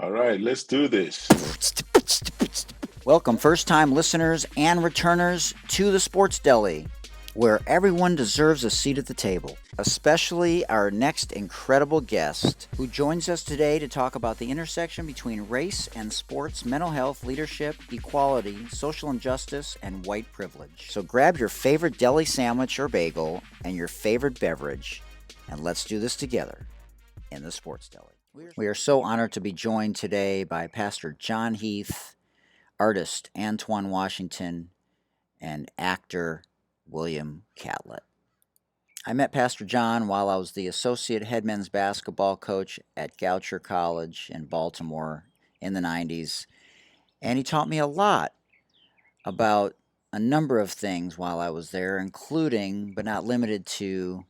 All right, let's do this. Welcome, first-time listeners and returners to the Sports Deli, where everyone deserves a seat at the table, especially our next incredible guest, who joins us today to talk about the intersection between race and sports, mental health, leadership, equality, social injustice, and white privilege. So grab your favorite deli sandwich or bagel and your favorite beverage, and let's do this together in the Sports Deli. We are so honored to be joined today by Pastor John Heath, artist Antwoine Washington, and actor William Catlett. I met Pastor John while I was the associate head men's basketball coach at Goucher College in Baltimore in the 90s, and he taught me a lot about a number of things while I was there, including, but not limited to,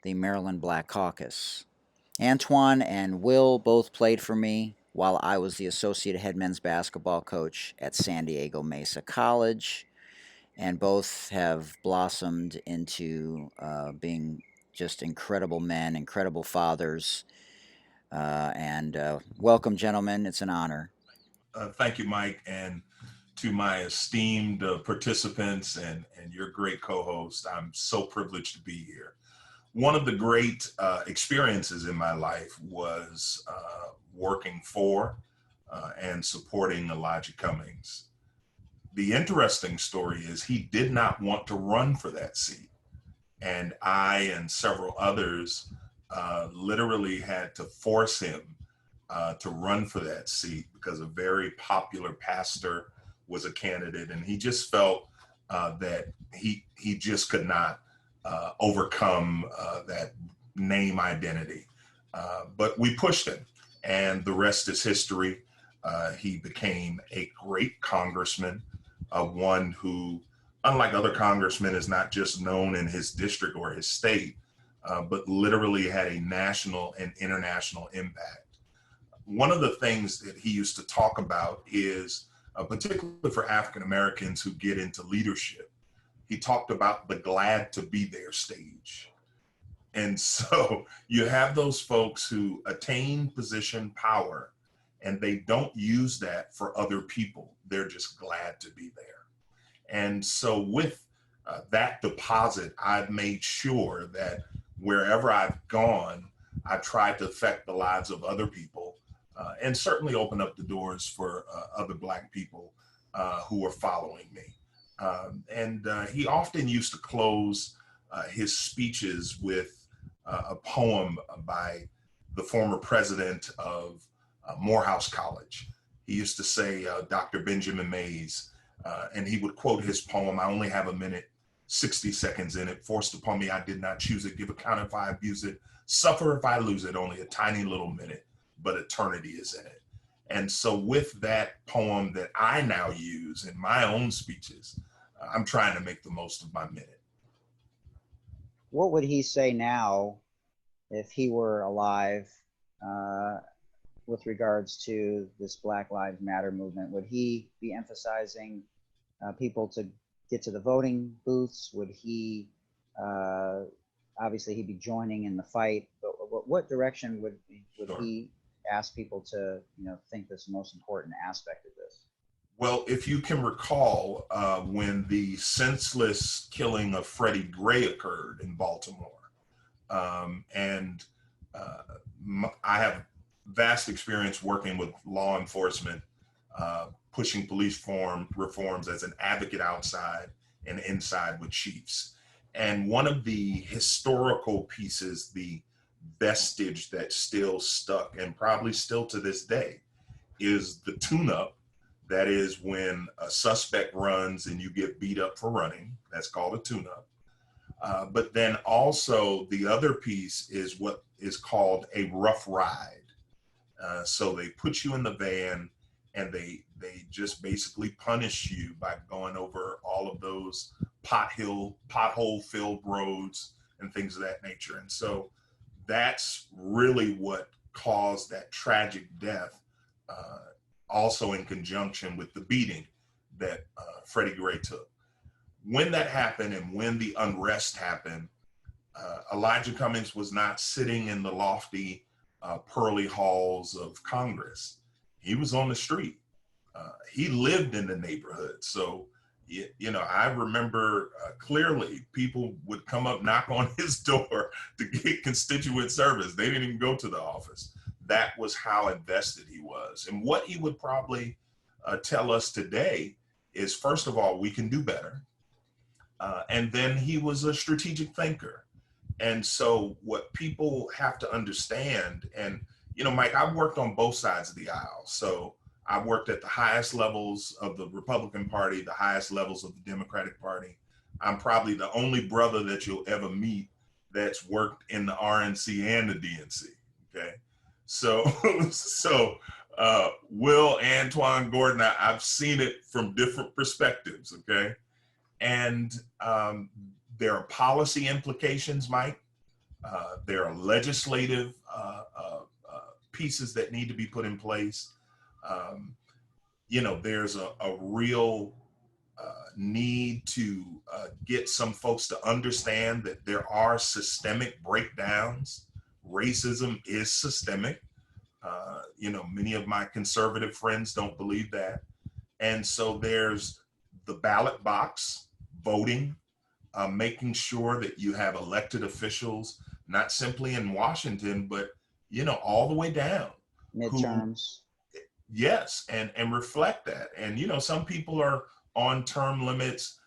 the Maryland Black Caucus. Antwoine and Will both played for me while I was the associate head men's basketball coach at San Diego Mesa College, and both have blossomed into being just incredible men, incredible fathers. Welcome, gentlemen. It's an honor. Thank you, Mike, and to my esteemed participants and your great co-host. I'm so privileged to be here. One of the great experiences in my life was working for and supporting Elijah Cummings. The interesting story is he did not want to run for that seat. And I and several others literally had to force him to run for that seat because a very popular pastor was a candidate, and he just felt that he just could not overcome that name identity. But we pushed him, and the rest is history. He became a great congressman, one who, unlike other congressmen, is not just known in his district or his state, but literally had a national and international impact. One of the things that he used to talk about is, particularly for African Americans who get into leadership, he talked about the glad to be there stage. And so you have those folks who attain position power and they don't use that for other people. They're just glad to be there. And so with that deposit, I've made sure that wherever I've gone, I tried to affect the lives of other people and certainly open up the doors for other Black people who are following me. He often used to close his speeches with a poem by the former president of Morehouse College. He used to say, Dr. Benjamin Mays, and he would quote his poem, "I only have a minute, 60 seconds in it. Forced upon me, I did not choose it. Give account if I abuse it. Suffer if I lose it. Only a tiny little minute, but eternity is in it." And so with that poem that I now use in my own speeches, I'm trying to make the most of my minute. What would he say now if he were alive with regards to this Black Lives Matter movement? Would he be emphasizing people to get to the voting booths? Would he, obviously he'd be joining in the fight, but what direction would Sure. he ask people to, think that's the most important aspect of this? Well, if you can recall, when the senseless killing of Freddie Gray occurred in Baltimore, I have vast experience working with law enforcement, pushing police reforms as an advocate outside and inside with chiefs. And one of the historical pieces, the vestige that still stuck and probably still to this day, is the tune-up. That is when a suspect runs and you get beat up for running. That's called a tune-up. But then also the other piece is what is called a rough ride. So they put you in the van and they just basically punish you by going over all of those pothole-filled roads and things of that nature. And so that's really what caused that tragic death, also in conjunction with the beating that Freddie Gray took. When that happened and when the unrest happened, Elijah Cummings was not sitting in the lofty, pearly halls of Congress. he was on the street. He lived in the neighborhood. So, you know, I remember clearly people would come up, knock on his door to get constituent service. They didn't even go to the office. That was how invested he was. And what he would probably tell us today is, first of all, we can do better. And then he was a strategic thinker. And so what people have to understand, and, you know, Mike, I've worked on both sides of the aisle. So I worked at the highest levels of the Republican Party, the highest levels of the Democratic Party. I'm probably the only brother that you'll ever meet that's worked in the RNC and the DNC. Okay. So, Will, Antwoine, Gordon, I've seen it from different perspectives. Okay. And there are policy implications, Mike. There are legislative pieces that need to be put in place. You know, there's a real need to get some folks to understand that there are systemic breakdowns. Racism is systemic. You know, many of my conservative friends don't believe that. And so there's the ballot box, voting, making sure that you have elected officials, not simply in Washington, but, you know, all the way down. Midterms. Yes, and reflect that. And, you know, some people are on term limits.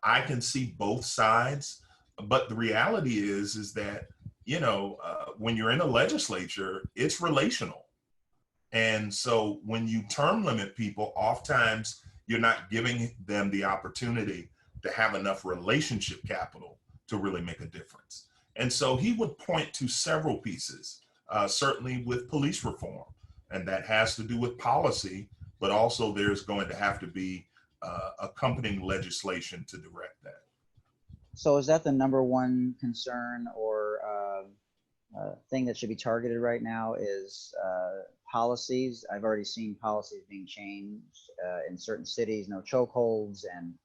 I can see both sides, but the reality is that, you know, when you're in a legislature, it's relational. And so when you term limit people, oftentimes you're not giving them the opportunity to have enough relationship capital to really make a difference. And so he would point to several pieces, certainly with police reform. And that has to do with policy, but also there's going to have to be accompanying legislation to direct that. So is that the number one concern or thing that should be targeted right now is policies? I've already seen policies being changed in certain cities, no chokeholds, and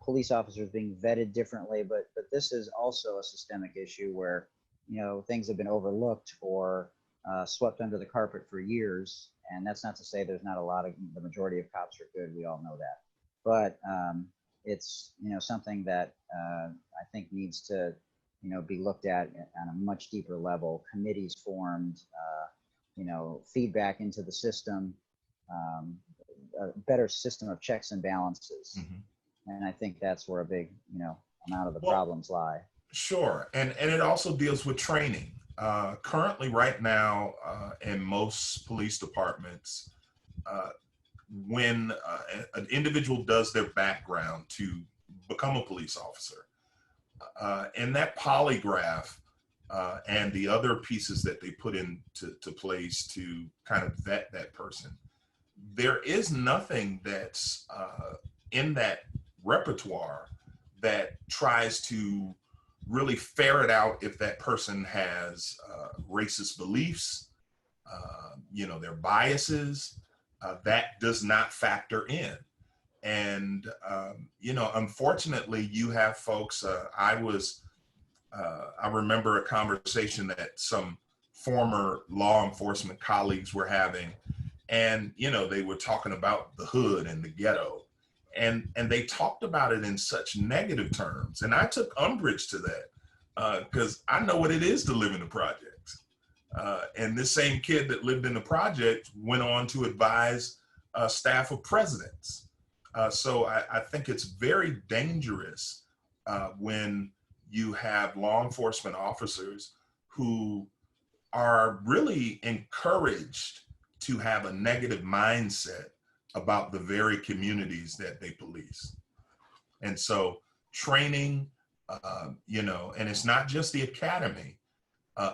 police officers being vetted differently. But this is also a systemic issue where, you know, things have been overlooked or swept under the carpet for years. And that's not to say there's not the majority of cops are good. We all know that. But it's, you know, something that I think needs to, you know, be looked at on a much deeper level. Committees formed, you know, feedback into the system, a better system of checks and balances. And I think that's where a big, you know, amount of the problems lie. Sure. And it also deals with training. Currently, right now, in most police departments, when an individual does their background to become a police officer, in that polygraph and the other pieces that they put into place to kind of vet that person, there is nothing that's in that repertoire that tries to really ferret out if that person has racist beliefs, you know, their biases. That does not factor in. And, you know, unfortunately, you have folks, I remember a conversation that some former law enforcement colleagues were having, and, you know, they were talking about the hood and the ghetto, and they talked about it in such negative terms. And I took umbrage to that because I know what it is to live in the projects. And this same kid that lived in the project went on to advise staff of presidents. So I think it's very dangerous when you have law enforcement officers who are really encouraged to have a negative mindset about the very communities that they police. And so training, you know, and it's not just the academy.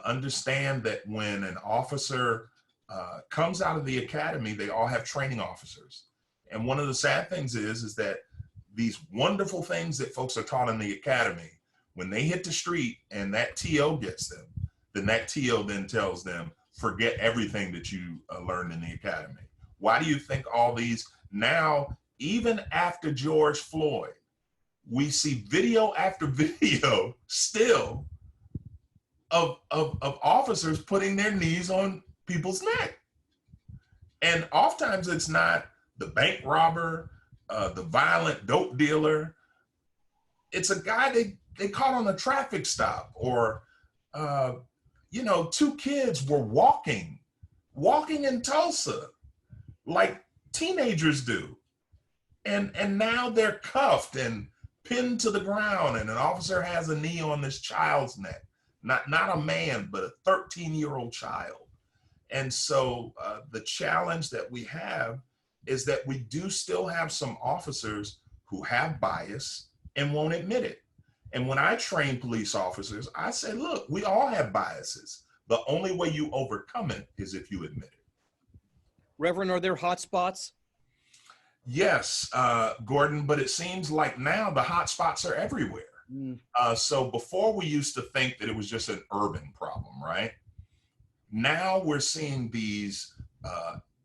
Understand that when an officer comes out of the academy, they all have training officers. And one of the sad things is that these wonderful things that folks are taught in the academy, when they hit the street and that TO gets them, then that TO then tells them, forget everything that you learned in the academy. Why do you think all these now, even after George Floyd, we see video after video still of officers putting their knees on people's neck? And oftentimes it's not the bank robber, the violent dope dealer. It's a guy they caught on a traffic stop, or, two kids were walking in Tulsa like teenagers do. And now they're cuffed and pinned to the ground, and an officer has a knee on this child's neck. Not a man, but a 13-year-old child. And so the challenge that we have is that we do still have some officers who have bias and won't admit it. And when I train police officers, I say, look, we all have biases. The only way you overcome it is if you admit it. Reverend, are there hot spots? Yes, Gordon, but it seems like now the hot spots are everywhere. So before we used to think that it was just an urban problem, right? Now we're seeing these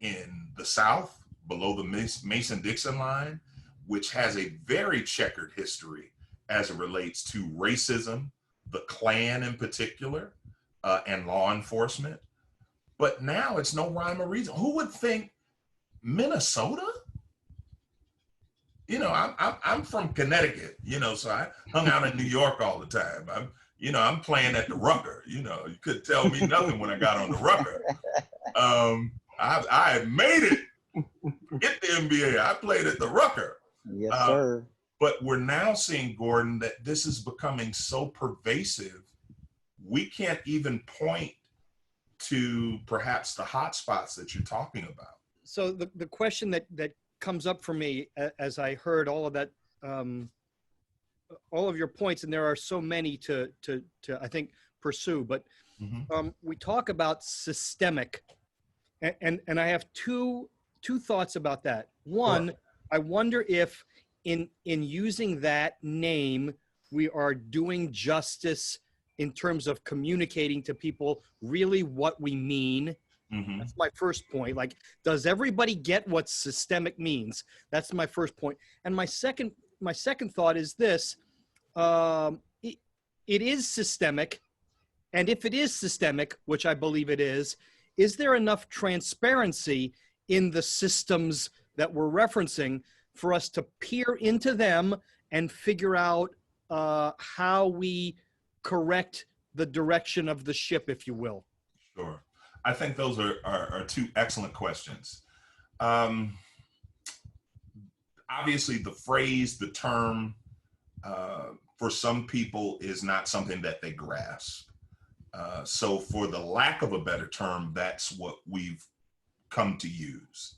in the South, below the Mason-Dixon line, which has a very checkered history as it relates to racism, the Klan in particular, and law enforcement. But now it's no rhyme or reason. Who would think Minnesota? I'm from Connecticut, so I hung out in New York all the time. I'm playing at the Rucker. You couldn't tell me nothing when I got on the Rucker. I made it. Get the NBA. I played at the Rucker. Yes, sir. But we're now seeing, Gordon, that this is becoming so pervasive, we can't even point to perhaps the hot spots that you're talking about. So the question that comes up for me as I heard all of that, all of your points, and there are so many to I think pursue, but we talk about systemic, and I have two thoughts about that. One, sure. I wonder if in using that name, we are doing justice in terms of communicating to people really what we mean. That's my first point. Like, does everybody get what systemic means? That's my first point. And my second thought is this: it is systemic, and if it is systemic, which I believe it is there enough transparency in the systems that we're referencing for us to peer into them and figure out how we correct the direction of the ship, if you will? Sure. I think those are two excellent questions. Obviously, the phrase, the term, for some people is not something that they grasp. So for the lack of a better term, that's what we've come to use.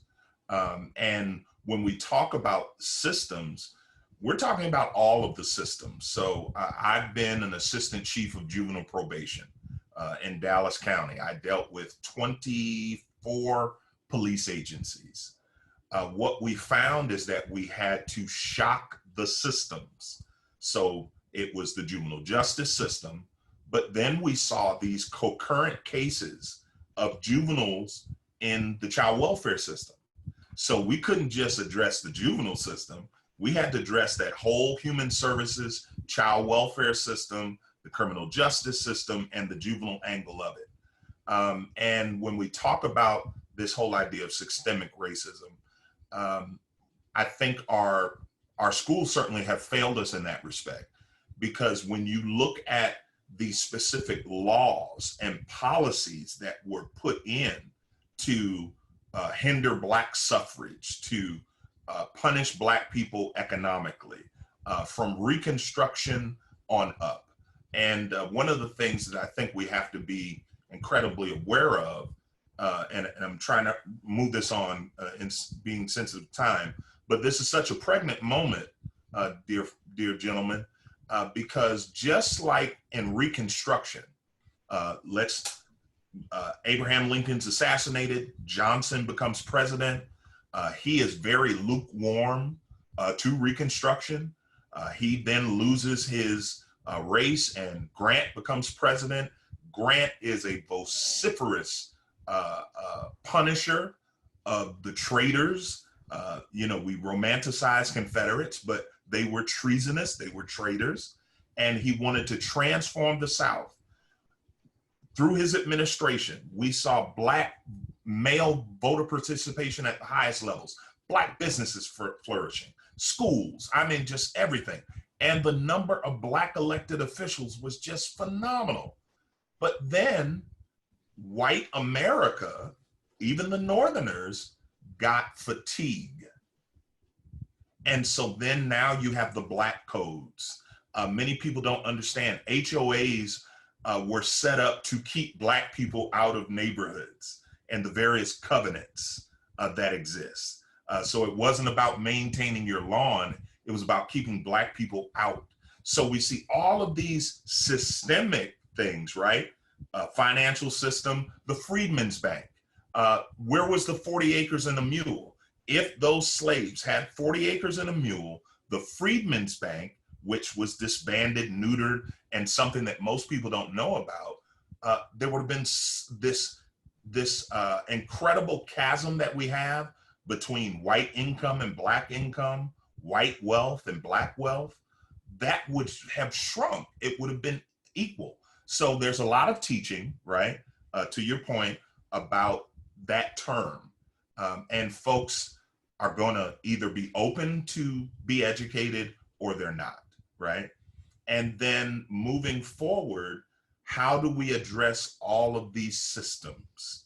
And when we talk about systems, we're talking about all of the systems. So I've been an assistant chief of juvenile probation in Dallas County. I dealt with 24 police agencies. What we found is that we had to shock the systems. So it was the juvenile justice system, but then we saw these concurrent cases of juveniles in the child welfare system. So we couldn't just address the juvenile system. We had to address that whole human services, child welfare system, the criminal justice system, and the juvenile angle of it. And when we talk about this whole idea of systemic racism, I think our schools certainly have failed us in that respect, because when you look at the specific laws and policies that were put in to hinder Black suffrage, to punish Black people economically, from Reconstruction on up. And one of the things that I think we have to be incredibly aware of, and I'm trying to move this on in being sensitive to time, but this is such a pregnant moment, dear gentlemen, because just like in Reconstruction, Abraham Lincoln's assassinated, Johnson becomes president. He is very lukewarm to Reconstruction. He then loses his race, and Grant becomes president. Grant is a vociferous punisher of the traitors. We romanticize Confederates, but they were treasonous, they were traitors, and he wanted to transform the South. Through his administration, we saw Black male voter participation at the highest levels, Black businesses flourishing, schools, I mean, just everything. And the number of Black elected officials was just phenomenal. But then white America, even the Northerners, got fatigue. And so then now you have the Black codes. Many people don't understand. HOAs were set up to keep Black people out of neighborhoods and the various covenants that exist. So it wasn't about maintaining your lawn, it was about keeping Black people out. So we see all of these systemic things, right? Financial system, the Freedmen's Bank. Where was the 40 acres and a mule? If those slaves had 40 acres and a mule, the Freedmen's Bank, which was disbanded, neutered, and something that most people don't know about, there would have been this incredible chasm that we have between white income and Black income, white wealth and Black wealth, that would have shrunk. It would have been equal. So there's a lot of teaching, right, to your point about that term. And folks are going to either be open to be educated or they're not, right? And then moving forward, how do we address all of these systems?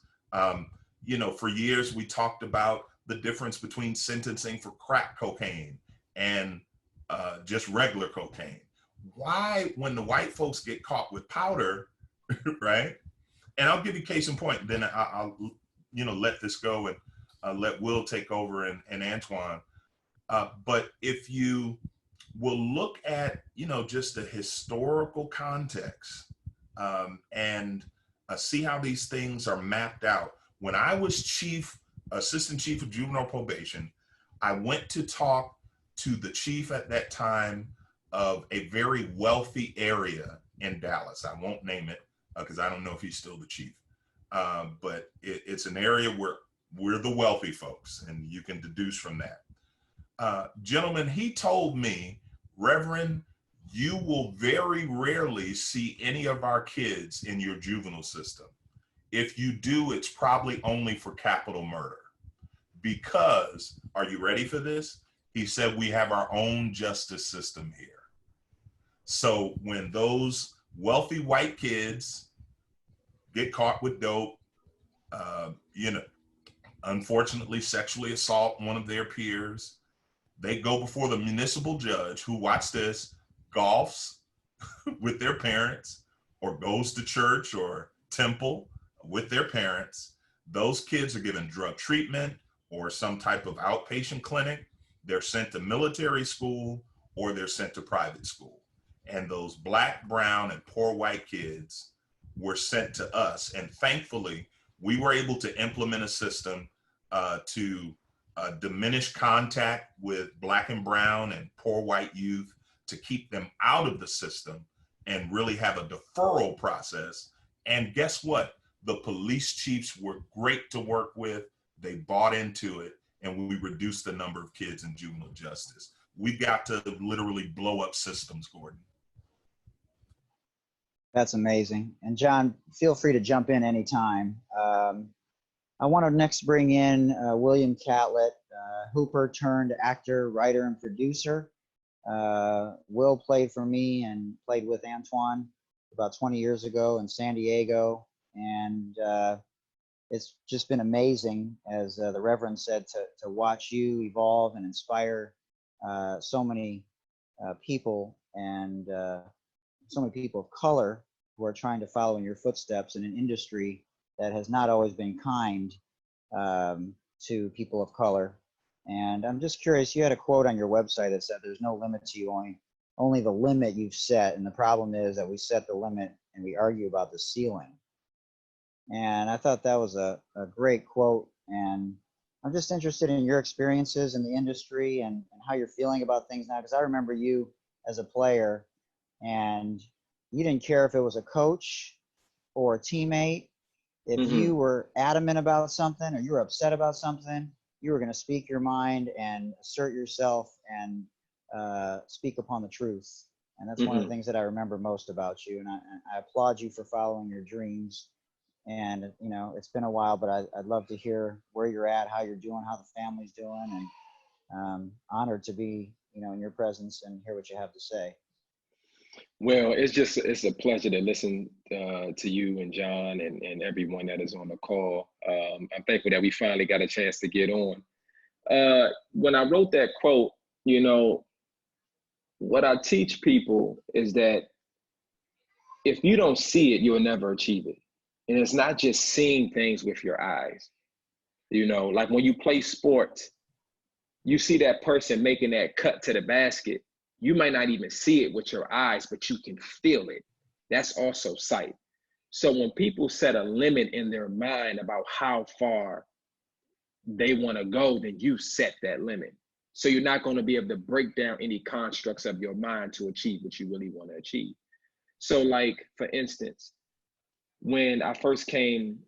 You know, for years we talked about the difference between sentencing for crack cocaine and just regular cocaine. Why, when the white folks get caught with powder, right? And I'll give you case in point, then I'll you know, let this go and let Will take over and Antwoine. But if you will look at, you know, just the historical context and see how these things are mapped out. When I was assistant chief of juvenile probation, I went to talk to the chief at that time of a very wealthy area in Dallas. I won't name it because I don't know if he's still the chief. But it's an area where we're the wealthy folks, and you can deduce from that. Gentlemen, he told me, Reverend, you will very rarely see any of our kids in your juvenile system. If you do, it's probably only for capital murder. Because, are you ready for this? He said, we have our own justice system here. So when those wealthy white kids get caught with dope, you know, unfortunately sexually assault one of their peers, they go before the municipal judge who, watch this, golfs with their parents or goes to church or temple with their parents. Those kids are given drug treatment or some type of outpatient clinic. They're sent to military school or they're sent to private school. And those Black, brown, and poor white kids were sent to us. And thankfully, we were able to implement a system to diminish contact with Black and brown and poor white youth to keep them out of the system and really have a deferral process. And guess what? The police chiefs were great to work with. They bought into it, and we reduced the number of kids in juvenile justice. We've got to literally blow up systems, Gordon. That's amazing. And John, feel free to jump in anytime. I want to next bring in William Catlett, Hooper turned actor, writer, and producer. Will played for me and played with Antwoine about 20 years ago in San Diego. And it's just been amazing, as the Reverend said, to watch you evolve and inspire so many people and so many people of color who are trying to follow in your footsteps in an industry that has not always been kind to people of color. And I'm just curious, you had a quote on your website that said there's no limit to you, only the limit you've set. And the problem is that we set the limit and we argue about the ceiling. And I thought that was a great quote. And I'm just interested in your experiences in the industry and how you're feeling about things now. Because I remember you as a player, and you didn't care if it was a coach or a teammate. If you were adamant about something or you were upset about something, you were going to speak your mind and assert yourself and speak upon the truth. And that's one of the things that I remember most about you. And I applaud you for following your dreams And, you know, it's been a while, but I'd love to hear where you're at, how you're doing, how the family's doing, and honored to be, you know, in your presence and hear what you have to say. Well, it's a pleasure to listen to you and John and everyone that is on the call. I'm thankful that we finally got a chance to get on. When I wrote that quote, you know, what I teach people is that if you don't see it, you'll never achieve it. And it's not just seeing things with your eyes. You know, like when you play sports, you see that person making that cut to the basket. You might not even see it with your eyes, but you can feel it. That's also sight. So when people set a limit in their mind about how far they want to go, then you set that limit. So you're not going to be able to break down any constructs of your mind to achieve what you really want to achieve. So like, for instance, when I first came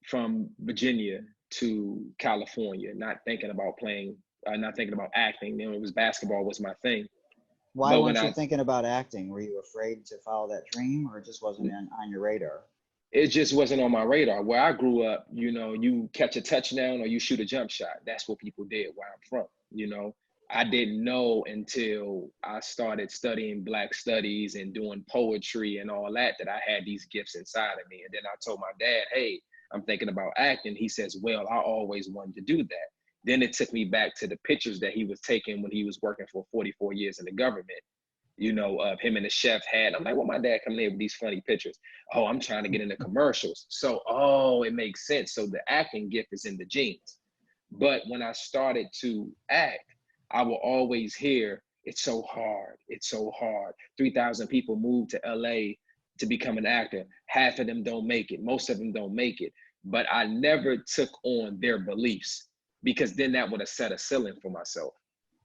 from Virginia to California, not thinking about playing, not thinking about acting, you know, it was basketball was my thing. Why weren't you thinking about acting? Were you afraid to follow that dream, or it just wasn't on your radar? It just wasn't on my radar. Where I grew up, you know, you catch a touchdown or you shoot a jump shot. That's what people did where I'm from, you know. I didn't know until I started studying Black studies and doing poetry and all that I had these gifts inside of me. And then I told my dad, hey, I'm thinking about acting. He says, well, I always wanted to do that. Then it took me back to the pictures that he was taking when he was working for 44 years in the government, you know, of him and the chef hat. I'm like, well, my dad coming in with these funny pictures. Oh, I'm trying to get into commercials. So, oh, it makes sense. So the acting gift is in the genes. But when I started to act, I will always hear, it's so hard. It's so hard. 3,000 people moved to LA to become an actor. Half of them don't make it. Most of them don't make it. But I never took on their beliefs, because then that would have set a ceiling for myself.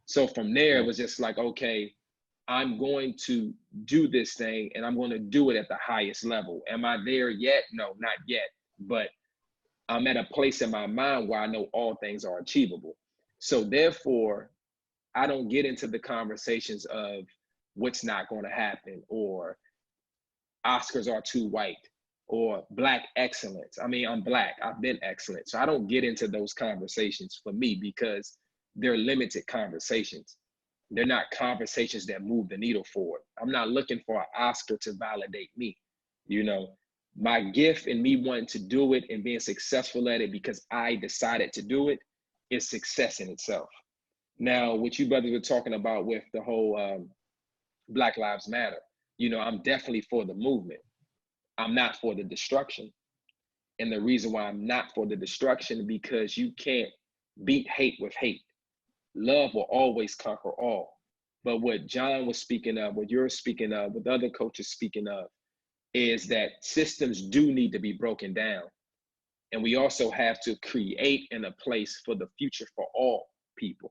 So from there, it was just like, okay, I'm going to do this thing and I'm going to do it at the highest level. Am I there yet? No, not yet. But I'm at a place in my mind where I know all things are achievable. So therefore, I don't get into the conversations of what's not going to happen, or Oscars are too white, or Black excellence. I mean, I'm Black, I've been excellent. So I don't get into those conversations for me, because they're limited conversations. They're not conversations that move the needle forward. I'm not looking for an Oscar to validate me. You know, my gift and me wanting to do it and being successful at it because I decided to do it is success in itself. Now, what you brothers were talking about with the whole Black Lives Matter, you know, I'm definitely for the movement. I'm not for the destruction. And the reason why I'm not for the destruction, because you can't beat hate with hate. Love will always conquer all. But what John was speaking of, what you're speaking of, what the other coaches speaking of, is that systems do need to be broken down. And we also have to create in a place for the future for all people.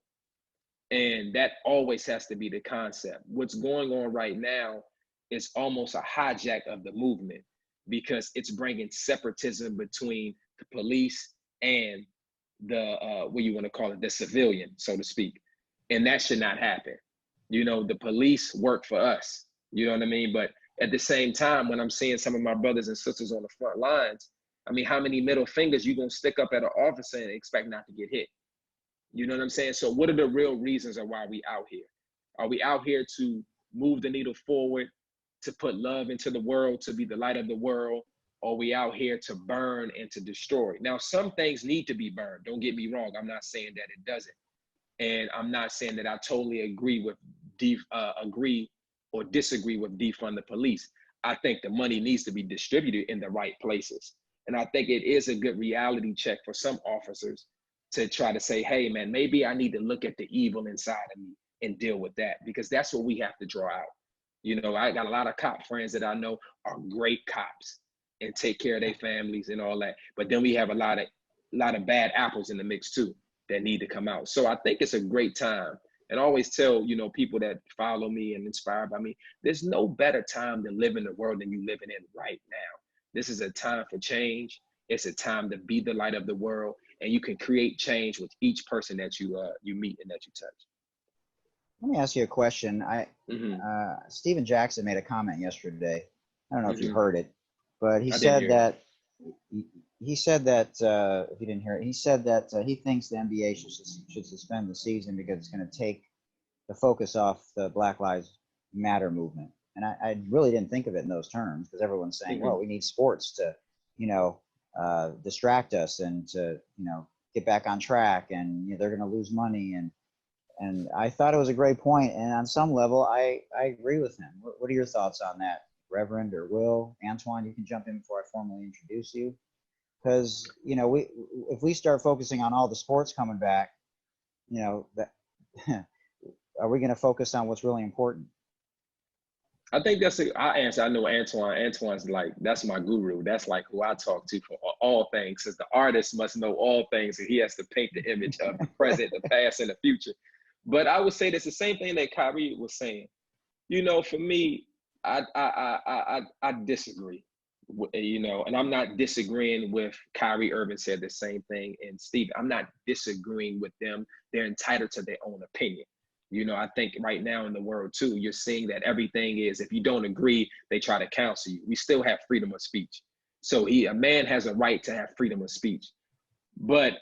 And that always has to be the concept. What's going on right now is almost a hijack of the movement, because it's bringing separatism between the police and the, what you want to call it, the civilian, so to speak. And that should not happen. You know, the police work for us, you know what I mean? But at the same time, when I'm seeing some of my brothers and sisters on the front lines, I mean, how many middle fingers you gonna stick up at an officer and expect not to get hit? You know what I'm saying? So what are the real reasons of why we out here? Are we out here to move the needle forward, to put love into the world, to be the light of the world? Or are we out here to burn and to destroy? Now, some things need to be burned. Don't get me wrong. I'm not saying that it doesn't. And I'm not saying that I totally agree with agree or disagree with defund the police. I think the money needs to be distributed in the right places. And I think it is a good reality check for some officers to try to say, hey, man, maybe I need to look at the evil inside of me and deal with that, because that's what we have to draw out. You know, I got a lot of cop friends that I know are great cops and take care of their families and all that. But then we have a lot of bad apples in the mix too that need to come out. So I think it's a great time. And I always tell, you know, people that follow me and inspired by me, there's no better time to live in the world than you living in right now. This is a time for change. It's a time to be the light of the world, and you can create change with each person that you meet and that you touch. Let me ask you a question. Steven Jackson made a comment yesterday. I don't know if you heard it, but he said that he said that, if you didn't hear it, he said that he thinks the NBA should suspend the season because it's going to take the focus off the Black Lives Matter movement. And I really didn't think of it in those terms, because everyone's saying, well, we need sports to, distract us and to, get back on track, and they're going to lose money. And I thought it was a great point. And on some level, I agree with him. What are your thoughts on that, Reverend or Will? Antwoine, you can jump in before I formally introduce you. Because, if we start focusing on all the sports coming back, that are we going to focus on what's really important? I think I answer. I know Antwoine. Antwoine's like, that's my guru. That's like who I talk to for all things. Since the artist must know all things, and he has to paint the image of the present, the past, and the future. But I would say that's the same thing that Kyrie was saying. For me, I disagree. And I'm not disagreeing with Kyrie Irving said the same thing, and Steve. I'm not disagreeing with them. They're entitled to their own opinion. I think right now in the world too, you're seeing that everything is, if you don't agree, they try to counsel you. We still have freedom of speech. So a man has a right to have freedom of speech. But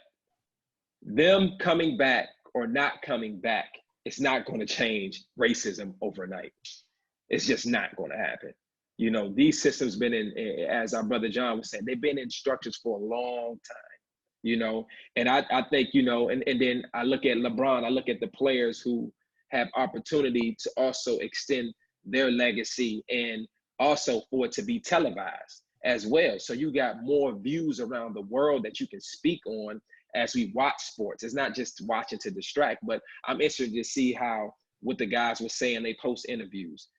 them coming back or not coming back, it's not going to change racism overnight. It's just not going to happen. These systems been in, as our brother John was saying, they've been in structures for a long time. And I think, and then I look at LeBron, I look at the players who have opportunity to also extend their legacy and also for it to be televised as well. So you got more views around the world that you can speak on as we watch sports. It's not just watching to distract, but I'm interested to see how, what the guys were saying, they post interviews,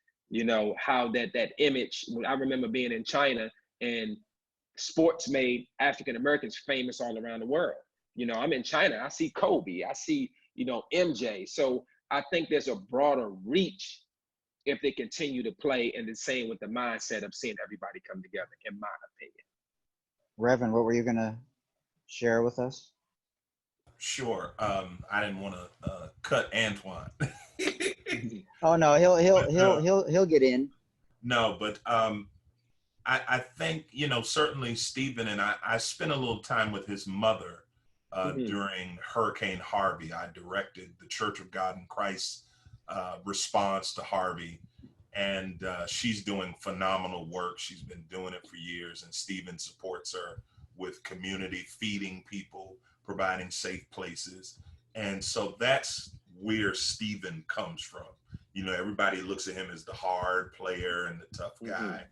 how that image, when I remember being in China and sports made African Americans famous all around the world. I'm in China, I see Kobe, I see, MJ. So I think there's a broader reach if they continue to play, and the same with the mindset of seeing everybody come together, in my opinion. Reverend, what were you going to share with us? Sure. I didn't want to cut Antwoine. Oh no, he'll get in. No, but I think, certainly Stephen and I spent a little time with his mother during Hurricane Harvey. I directed the Church of God in Christ response to Harvey, and she's doing phenomenal work. She's been doing it for years, and Stephen supports her with community, feeding people, providing safe places. And so that's where Stephen comes from. Everybody looks at him as the hard player and the tough guy.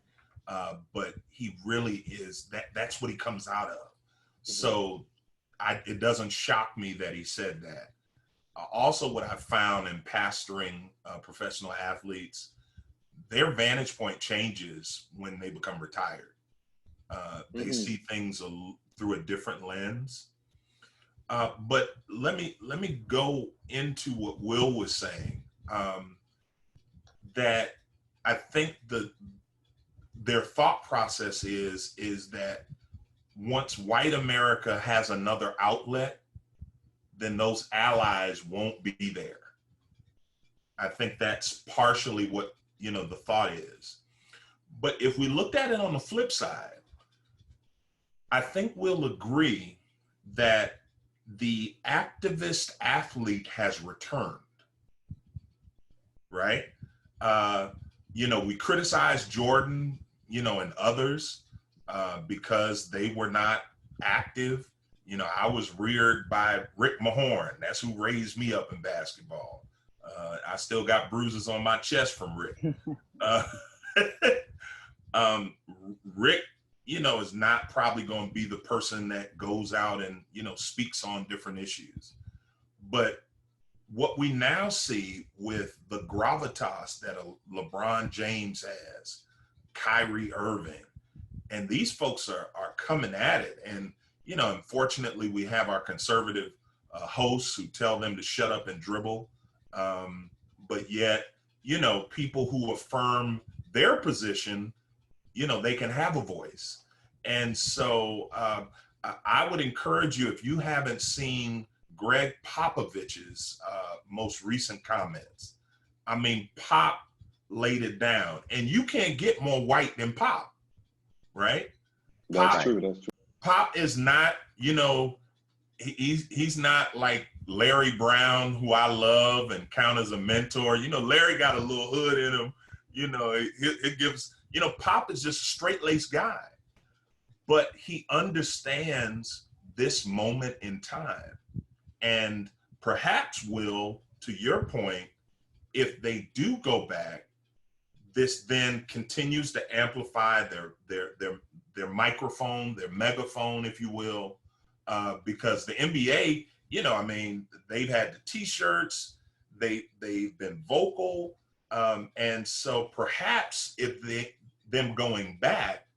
But he really is, that's what he comes out of. So it doesn't shock me that he said that. Also, what I found in pastoring professional athletes, their vantage point changes when they become retired. They see things through a different lens. But let me go into what Will was saying, that I think their thought process is that once white America has another outlet, then those allies won't be there. I think that's partially what, the thought is. But if we looked at it on the flip side, I think we'll agree that the activist athlete has returned, right? We criticize Jordan, and others because they were not active. I was reared by Rick Mahorn. That's who raised me up in basketball. I still got bruises on my chest from Rick. Rick, is not probably going to be the person that goes out and, speaks on different issues. But what we now see with the gravitas that a LeBron James has, Kyrie Irving, and these folks are coming at it. And, unfortunately, we have our conservative hosts who tell them to shut up and dribble. But yet, people who affirm their position, they can have a voice. And so I would encourage you, if you haven't seen Greg Popovich's most recent comments, Pop laid it down. And you can't get more white than Pop, right? That's Pop, true. That's true. Pop is not, he's not like Larry Brown, who I love and count as a mentor. Larry got a little hood in him. It gives, Pop is just a straight-laced guy, but he understands this moment in time. And perhaps, Will, to your point, if they do go back, this then continues to amplify their microphone, their megaphone, if you will, because the NBA, they've had the T-shirts, they've been vocal, and so perhaps if them going back,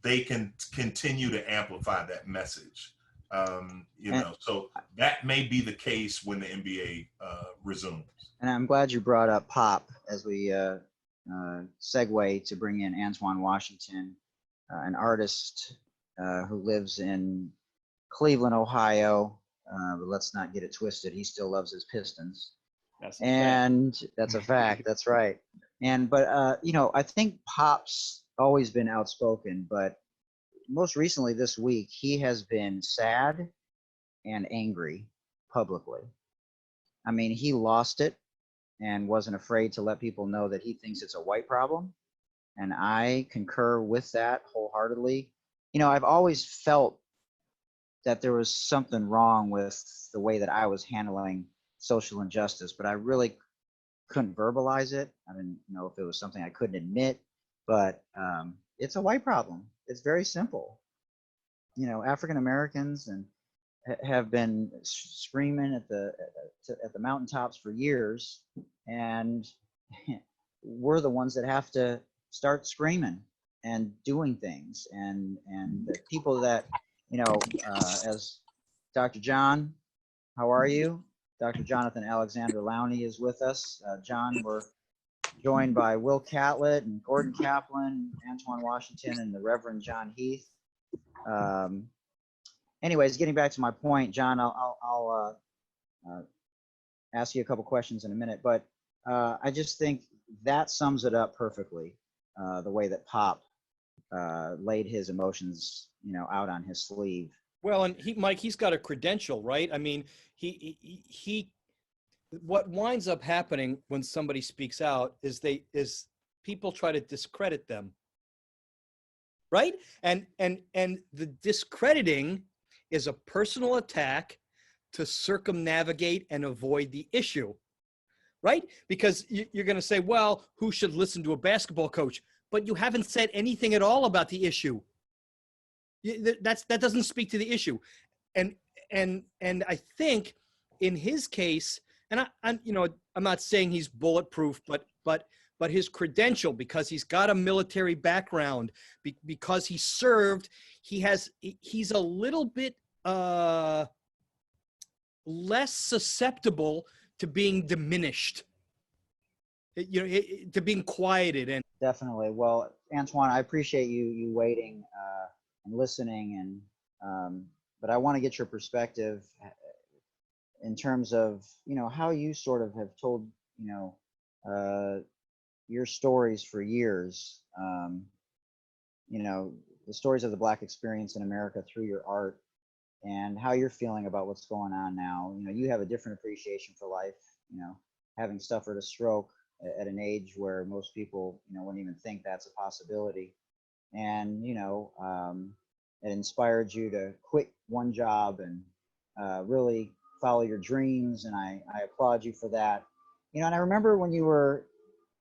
they can continue to amplify that message. So that may be the case when the NBA resumes. And I'm glad you brought up Pop as we segue to bring in Antwoine Washington, an artist who lives in Cleveland, Ohio. But let's not get it twisted. He still loves his Pistons. That's a fact. That's right. But I think Pop's always been outspoken, but most recently this week, he has been sad and angry publicly. I mean, he lost it and wasn't afraid to let people know that he thinks it's a white problem. And I concur with that wholeheartedly. I've always felt that there was something wrong with the way that I was handling social injustice, but I really couldn't verbalize it. I didn't know if it was something I couldn't admit, but it's a white problem. It's very simple. African Americans and have been screaming at the mountaintops for years, and we're the ones that have to start screaming and doing things. And the people that, as Dr. John, how are you? Dr. Jonathan Alexander Lowney is with us. John, we're joined by Will Catlett and Gordon Kaplan, Antwoine Washington, and the Reverend John Heath. Anyways, getting back to my point, John, I'll ask you a couple questions in a minute, but I just think that sums it up perfectly, the way that Pop laid his emotions, out on his sleeve. Well, and Mike, he's got a credential, right? I mean, what winds up happening when somebody speaks out is people try to discredit them, right? And the discrediting is a personal attack to circumnavigate and avoid the issue, right? Because you're going to say, well, who should listen to a basketball coach? But you haven't said anything at all about the issue. That doesn't speak to the issue. And I think in his case, and I'm not saying he's bulletproof, but his credential, because he's got a military background, because he served, he's a little bit less susceptible to being diminished, to being quieted. And definitely. Well, Antwoine, I appreciate you waiting and listening, and but I want to get your perspective in terms of how you sort of have told your stories for years, the stories of the Black experience in America through your art, and how you're feeling about what's going on now. You have a different appreciation for life, having suffered a stroke at an age where most people, wouldn't even think that's a possibility. And, it inspired you to quit one job and really follow your dreams. And I applaud you for that. And I remember when you were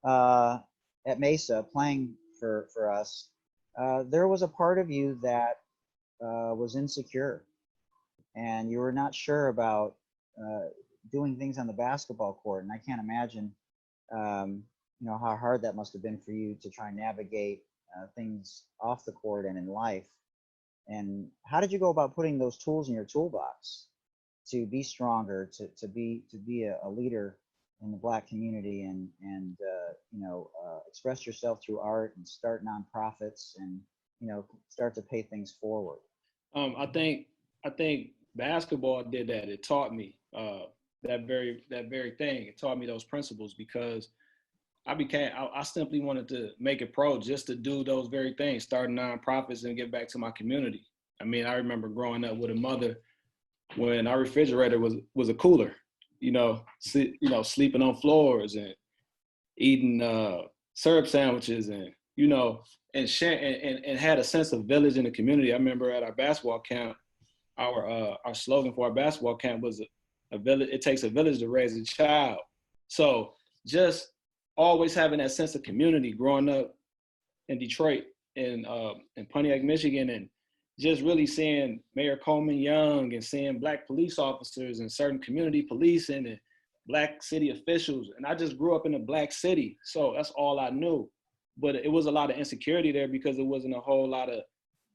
at Mesa playing for us, there was a part of you that was insecure, and you were not sure about doing things on the basketball court. And I can't imagine, how hard that must have been for you to try and navigate things off the court and in life. And how did you go about putting those tools in your toolbox to be stronger, to be a leader in the Black community, and express yourself through art and start nonprofits and start to pay things forward? I think basketball did that. It taught me that very thing. It taught me those principles, because I simply wanted to make it pro just to do those very things, start nonprofits and give back to my community. I mean, I remember growing up with a mother when our refrigerator was a cooler, sleeping on floors and eating syrup sandwiches and, and had a sense of village in the community. I remember at our basketball camp, our slogan for our basketball camp was a village. It takes a village to raise a child. So just always having that sense of community growing up in Detroit and in Pontiac, Michigan, and just really seeing Mayor Coleman Young and seeing Black police officers and certain community policing and Black city officials. And I just grew up in a Black city. So that's all I knew. But it was a lot of insecurity there because there wasn't a whole lot of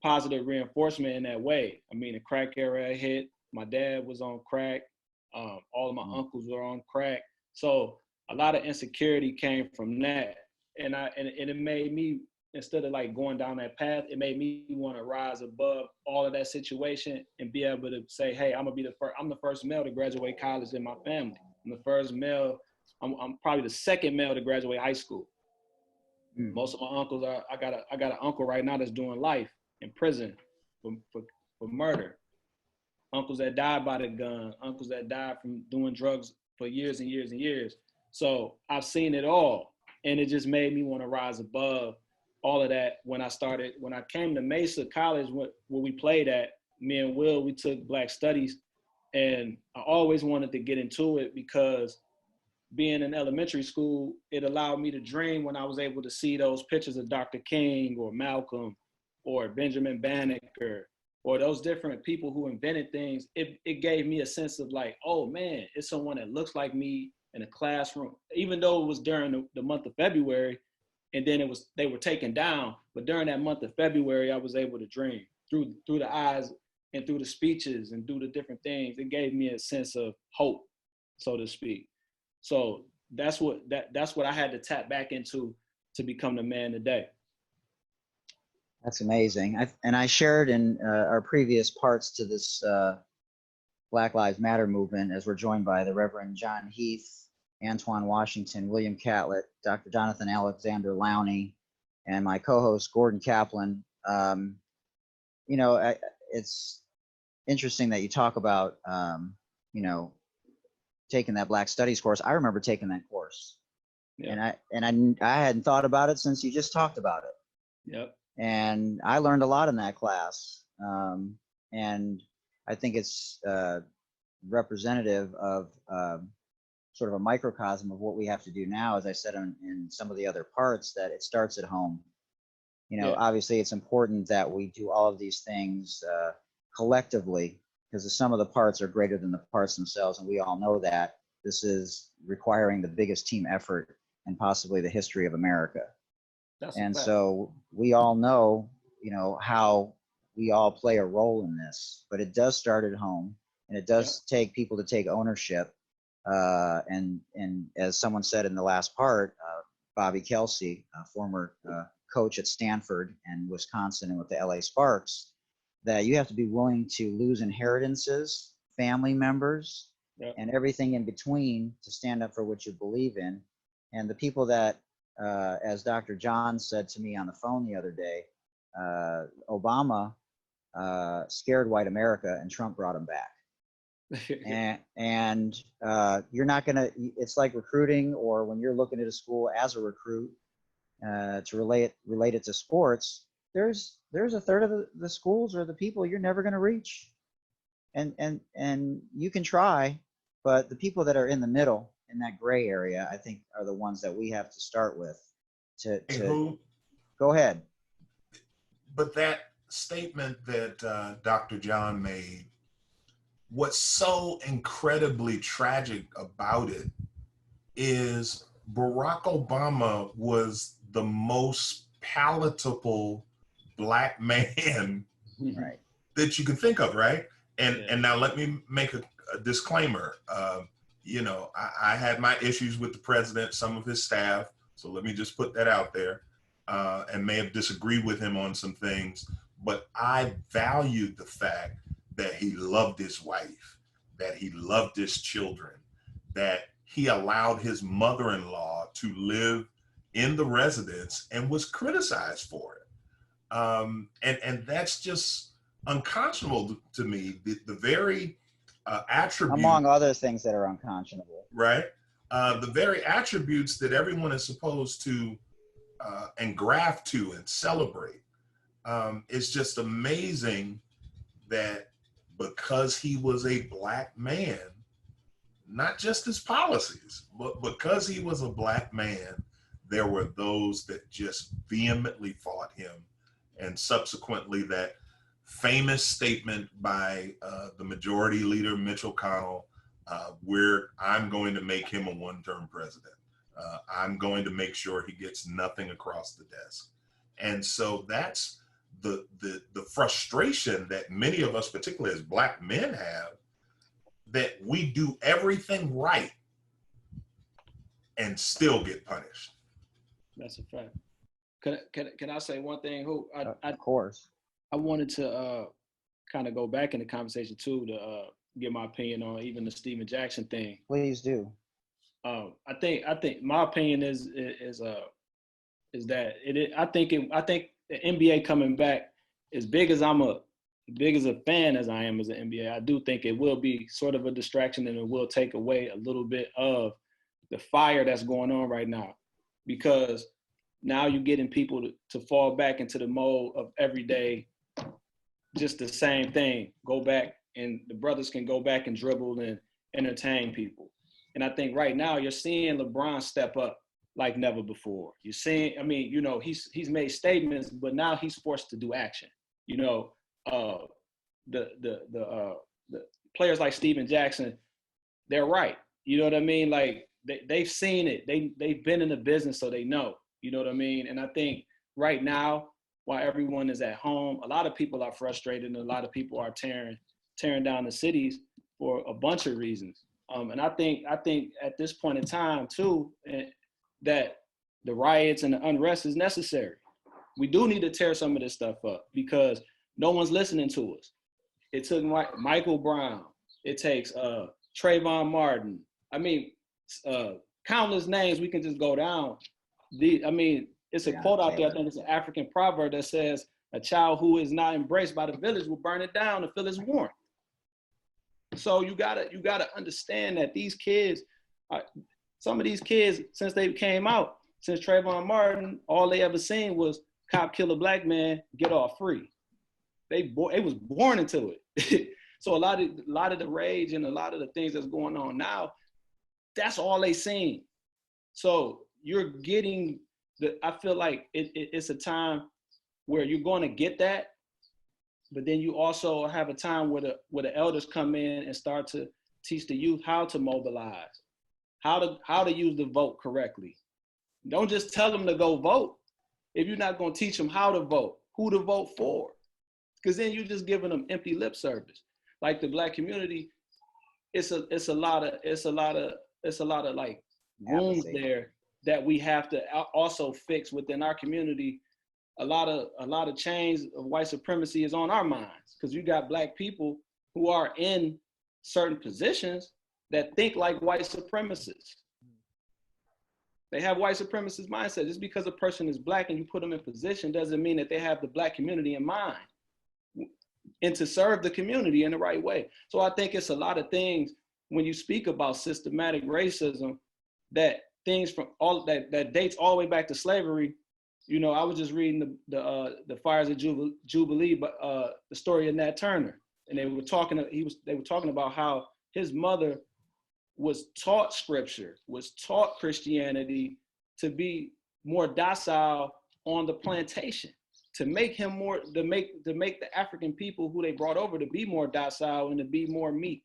positive reinforcement in that way. I mean, the crack era hit. My dad was on crack. All of my uncles were on crack. So a lot of insecurity came from that. And it made me, instead of like going down that path, it made me want to rise above all of that situation and be able to say, hey, I'm the first male to graduate college in my family. I'm the first male. I'm probably the second male to graduate high school. Most of my uncles I got an uncle right now that's doing life in prison for murder. Uncles that died by the gun, uncles that died from doing drugs for years and years and years. So I've seen it all. And it just made me want to rise above all of that. When I came to Mesa College, where we played at, me and Will, we took Black Studies. And I always wanted to get into it because being in elementary school, it allowed me to dream when I was able to see those pictures of Dr. King or Malcolm or Benjamin Banneker or those different people who invented things. It gave me a sense of like, oh man, it's someone that looks like me in a classroom, even though it was during the month of February, and then they were taken down. But during that month of February, I was able to dream through the eyes and through the speeches and through the different things. It gave me a sense of hope, so to speak. So that's what I had to tap back into to become the man today. That's amazing. I shared in our previous parts to this Black Lives Matter movement, as we're joined by the Reverend John Heath, Antwoine Washington, William Catlett, Dr. Jonathan Alexander Lowney, and my co-host Gordon Kaplan. It's interesting that you talk about, taking that Black Studies course. I remember taking that course, yeah. and I hadn't thought about it since you just talked about it. Yep. And I learned a lot in that class, and I think it's representative of sort of a microcosm of what we have to do now. As I said in some of the other parts, that it starts at home. Yeah. Obviously, it's important that we do all of these things collectively, because the sum of the parts are greater than the parts themselves, and we all know that. This is requiring the biggest team effort in possibly the history of America. So we all know, how we all play a role in this, but it does start at home, and it does take people to take ownership. And as someone said in the last part, Bobby Kelsey, a former coach at Stanford and Wisconsin and with the LA Sparks, that you have to be willing to lose inheritances, family members, and everything in between to stand up for what you believe in. And the people that, as Dr. John said to me on the phone the other day, Obama scared white America and Trump brought him back. and you're not gonna, it's like recruiting, or when you're looking at a school as a recruit to relate it to sports, there's a third of the schools or the people you're never going to reach, and you can try, but the people that are in the middle, in that gray area, I think are the ones that we have to start with. Go ahead. But that statement that Dr. John made, what's so incredibly tragic about it is Barack Obama was the most palatable Black man that you could think of, right? And now let me make a disclaimer. I had my issues with the president, some of his staff, so let me just put that out there, and may have disagreed with him on some things, but I valued the fact that he loved his wife, that he loved his children, that he allowed his mother-in-law to live in the residence and was criticized for it. And that's just unconscionable to me. The very attribute, among other things that are unconscionable, right? The very attributes that everyone is supposed to engraft to and celebrate. It's just amazing that because he was a Black man, not just his policies, but because he was a Black man, there were those that just vehemently fought him. And subsequently, that famous statement by the majority leader, Mitch McConnell, where I'm going to make him a one-term president. I'm going to make sure he gets nothing across the desk. And so that's the frustration that many of us, particularly as Black men, have, that we do everything right and still get punished. That's a fact. Can I say one thing? Of course. I wanted to kind of go back in the conversation too to get my opinion on even the Steven Jackson thing. Please do. I think my opinion is that I think the NBA coming back, as big as a fan as I am as an NBA, I do think it will be sort of a distraction, and it will take away a little bit of the fire that's going on right now, because now you're getting people to fall back into the mode of everyday, just the same thing. Go back, and the brothers can go back and dribble and entertain people. And I think right now you're seeing LeBron step up like never before. You're seeing, I mean, you know, he's made statements, but now he's forced to do action. You know, the players like Steven Jackson, they're right. You know what I mean? Like they've seen it. They've been in the business, so they know. You know what I mean? And I think right now, while everyone is at home, a lot of people are frustrated, and a lot of people are tearing down the cities for a bunch of reasons. And I think at this point in time too, that the riots and the unrest is necessary. We do need to tear some of this stuff up because no one's listening to us. It took Michael Brown. It takes Trayvon Martin. I mean, countless names. We can just go down. It's a quote out there. I think it's an African proverb that says, "A child who is not embraced by the village will burn it down to feel its warmth." So you gotta understand that these kids, some of these kids, since they came out, since Trayvon Martin, all they ever seen was cop kill a Black man, get off free. They was born into it. So a lot of the rage and a lot of the things that's going on now, that's all they seen. So you're getting I feel like it's a time where you're going to get that, but then you also have a time where the elders come in and start to teach the youth how to mobilize, how to use the vote correctly. Don't just tell them to go vote if you're not going to teach them how to vote, who to vote for, because then you're just giving them empty lip service. Like the Black community, it's a lot of like wounds there that we have to also fix within our community. A lot of chains of white supremacy is on our minds, because you got Black people who are in certain positions that think like white supremacists. They have white supremacist mindset. Just because a person is Black and you put them in position doesn't mean that they have the Black community in mind and to serve the community in the right way. So I think it's a lot of things when you speak about systematic racism, that things from all that dates all the way back to slavery. You know, I was just reading the Fires of Jubilee, but the story of Nat Turner, and they were talking about how his mother was taught scripture, was taught Christianity to be more docile on the plantation, to make him more, to make the African people who they brought over to be more docile and to be more meek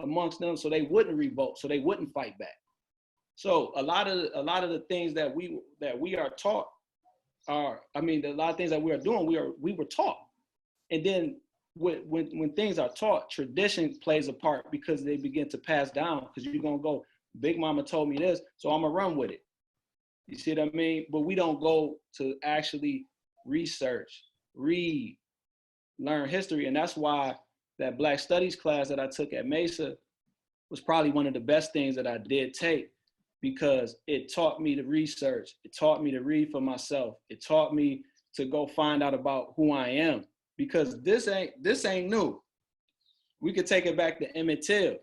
amongst them, so they wouldn't revolt, so they wouldn't fight back. So a lot of the things that we are taught are, a lot of things that we are doing, we were taught. And then when things are taught, tradition plays a part, because they begin to pass down, because you're gonna go, Big Mama told me this, so I'm gonna run with it. You see what I mean? But we don't go to actually research, read, learn history. And that's why that Black Studies class that I took at Mesa was probably one of the best things that I did take, because it taught me to research. It taught me to read for myself. It taught me to go find out about who I am, because this ain't new. We could take it back to Emmett Till.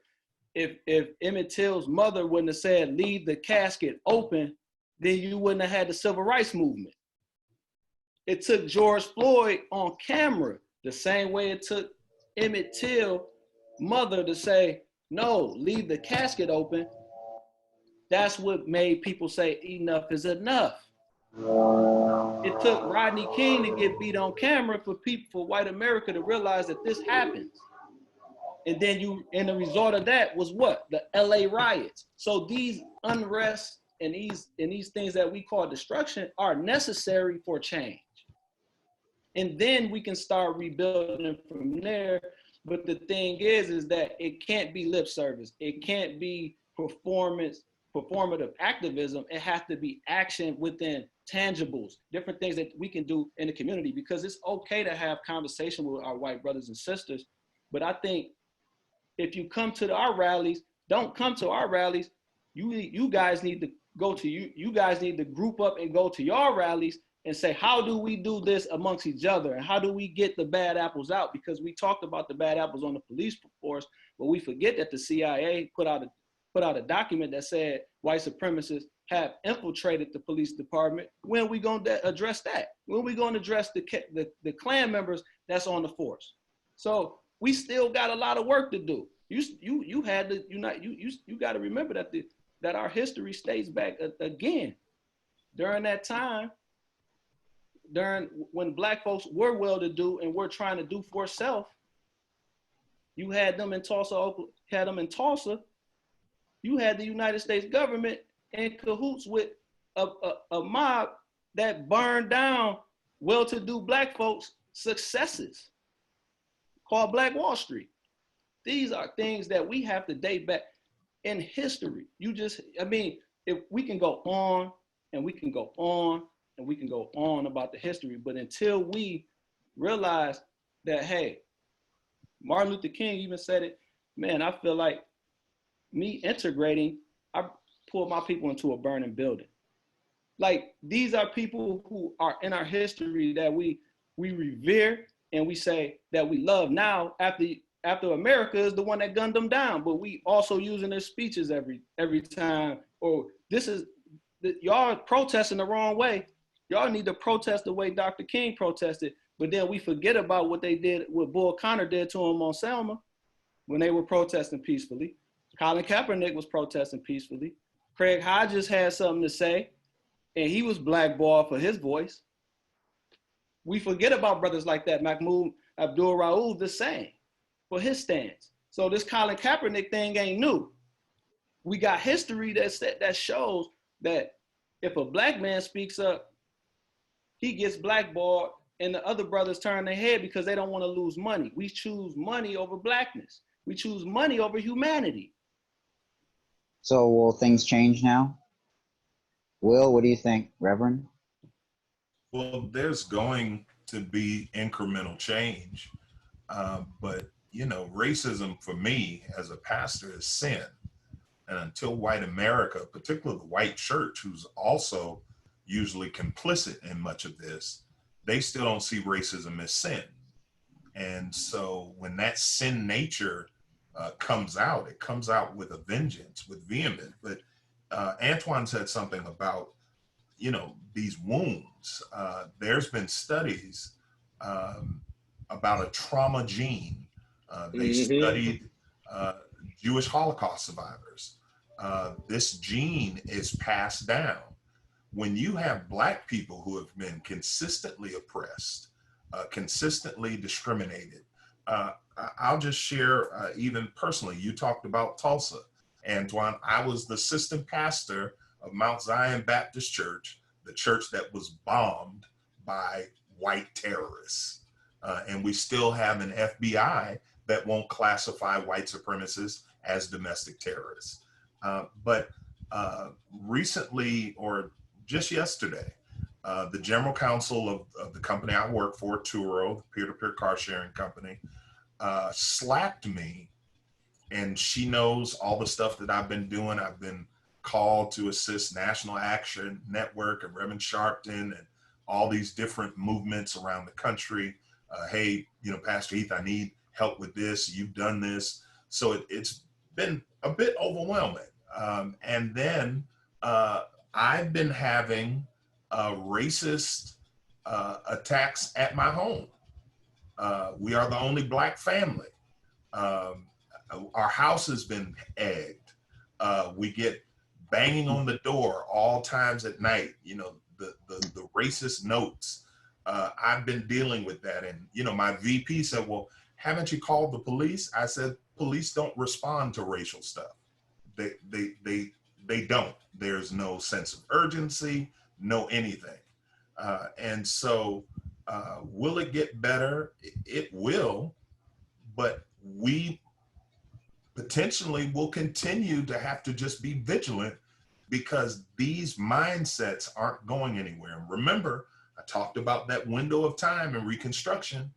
If Emmett Till's mother wouldn't have said, leave the casket open, then you wouldn't have had the civil rights movement. It took George Floyd on camera the same way it took Emmett Till mother to say, no, leave the casket open. That's what made people say enough is enough. It took Rodney King to get beat on camera for white America to realize that this happens. And then and the result of that was what? The LA riots. So these unrest and these things that we call destruction are necessary for change. And then we can start rebuilding from there. But the thing is that it can't be lip service. It can't be performative activism. It has to be action within tangibles, different things that we can do in the community, because it's okay to have conversation with our white brothers and sisters. But I think if you come to our rallies, don't come to our rallies. You guys need to go to you guys need to group up and go to your rallies and say, how do we do this amongst each other? And how do we get the bad apples out? Because we talked about the bad apples on the police force, but we forget that the CIA put out a document that said white supremacists have infiltrated the police department. When are we going to address that? When are we going to address the Klan members that's on the force? So we still got a lot of work to do. You had to unite. You got to remember that our history states back again during that time. During when Black folks were well-to-do and were trying to do for self, you had them in Tulsa. You had the United States government in cahoots with a mob that burned down well-to-do Black folks' successes, called Black Wall Street. These are things that we have to date back in history. If we can go on and we can go on and we can go on about the history, but until we realize that, hey, Martin Luther King even said it, man, I feel like me integrating, I pull my people into a burning building. Like, these are people who are in our history that we revere and we say that we love now after America is the one that gunned them down, but we also using their speeches every time, or y'all protesting the wrong way. Y'all need to protest the way Dr. King protested, but then we forget about what Bull Connor did to him on Selma when they were protesting peacefully. Colin Kaepernick was protesting peacefully. Craig Hodges had something to say, and he was blackballed for his voice. We forget about brothers like that. Mahmoud Abdul-Rauf the same for his stance. So this Colin Kaepernick thing ain't new. We got history that shows that if a Black man speaks up, he gets blackballed, and the other brothers turn their head because they don't want to lose money. We choose money over Blackness. We choose money over humanity. So will things change now? Will, what do you think, Reverend? Well, there's going to be incremental change, but racism for me as a pastor is sin. And until white America, particularly the white church, who's also usually complicit in much of this, they still don't see racism as sin. And so when that sin nature comes out, it comes out with a vengeance, with vehemence. But Antwoine said something about, these wounds. There's been studies about a trauma gene. They studied Jewish Holocaust survivors. This gene is passed down. When you have Black people who have been consistently oppressed, consistently discriminated, I'll just share even personally, you talked about Tulsa, Antwoine. I was the assistant pastor of Mount Zion Baptist Church, the church that was bombed by white terrorists. And we still have an FBI that won't classify white supremacists as domestic terrorists. But recently, or just yesterday, the general counsel of the company I work for, Turo, the peer-to-peer car sharing company, slapped me, and she knows all the stuff that I've been doing. I've been call to assist National Action Network and Reverend Sharpton and all these different movements around the country. Hey, Pastor Heath, I need help with this. You've done this. So it's been a bit overwhelming. And then I've been having racist attacks at my home. We are the only Black family. Our house has been egged. We get banging on the door all times at night, the racist notes. I've been dealing with that. And, my VP said, well, haven't you called the police? I said, police don't respond to racial stuff. They don't. There's no sense of urgency, no anything. And so will it get better? It will, but we potentially will continue to have to just be vigilant because these mindsets aren't going anywhere. And remember, I talked about that window of time in Reconstruction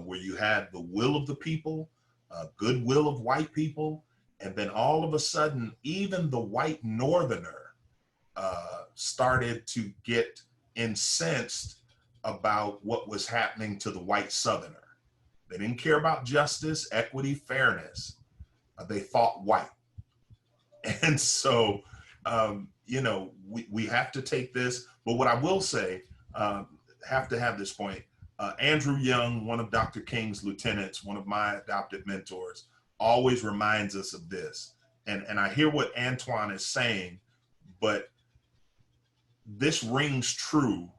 where you had the will of the people, goodwill of white people, and then all of a sudden, even the white Northerner started to get incensed about what was happening to the white Southerner. They didn't care about justice, equity, fairness. They fought white. And so, we have to take this. But what I will say, have to have this point, Andrew Young, one of Dr. King's lieutenants, one of my adopted mentors, always reminds us of this. And I hear what Antwoine is saying, but this rings true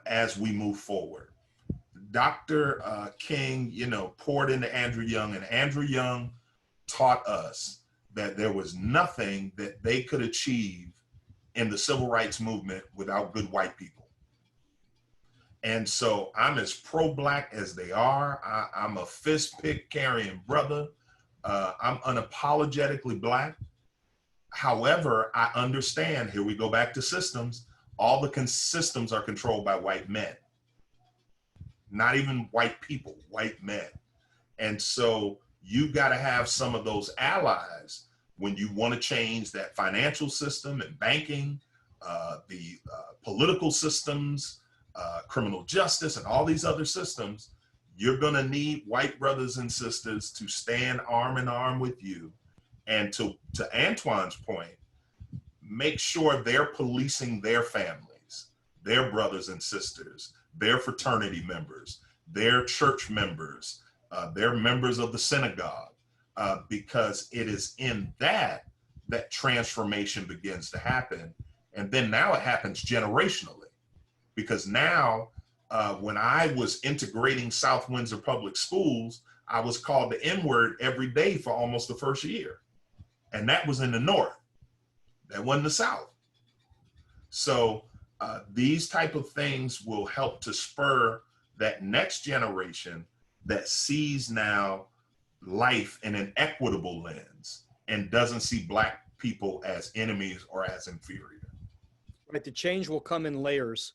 as we move forward. Dr. King, poured into Andrew Young, and Andrew Young taught us that there was nothing that they could achieve in the civil rights movement without good white people. And so I'm as pro-Black as they are. I'm a fist pick carrying brother. I'm unapologetically Black. However, I understand, here we go back to systems, all the systems are controlled by white men. Not even white people, white men. And so you've got to have some of those allies when you want to change that financial system and banking, the political systems, criminal justice, and all these other systems. You're going to need white brothers and sisters to stand arm in arm with you. And to Antwoine's point, make sure they're policing their families, their brothers and sisters, their fraternity members, their church members, their members of the synagogue, because it is in that transformation begins to happen. And then now it happens generationally, because now when I was integrating South Windsor Public Schools, I was called the N-word every day for almost the first year. And that was in the North. That wasn't the South. So these type of things will help to spur that next generation that sees now life in an equitable lens and doesn't see Black people as enemies or as inferior. Right, the change will come in layers.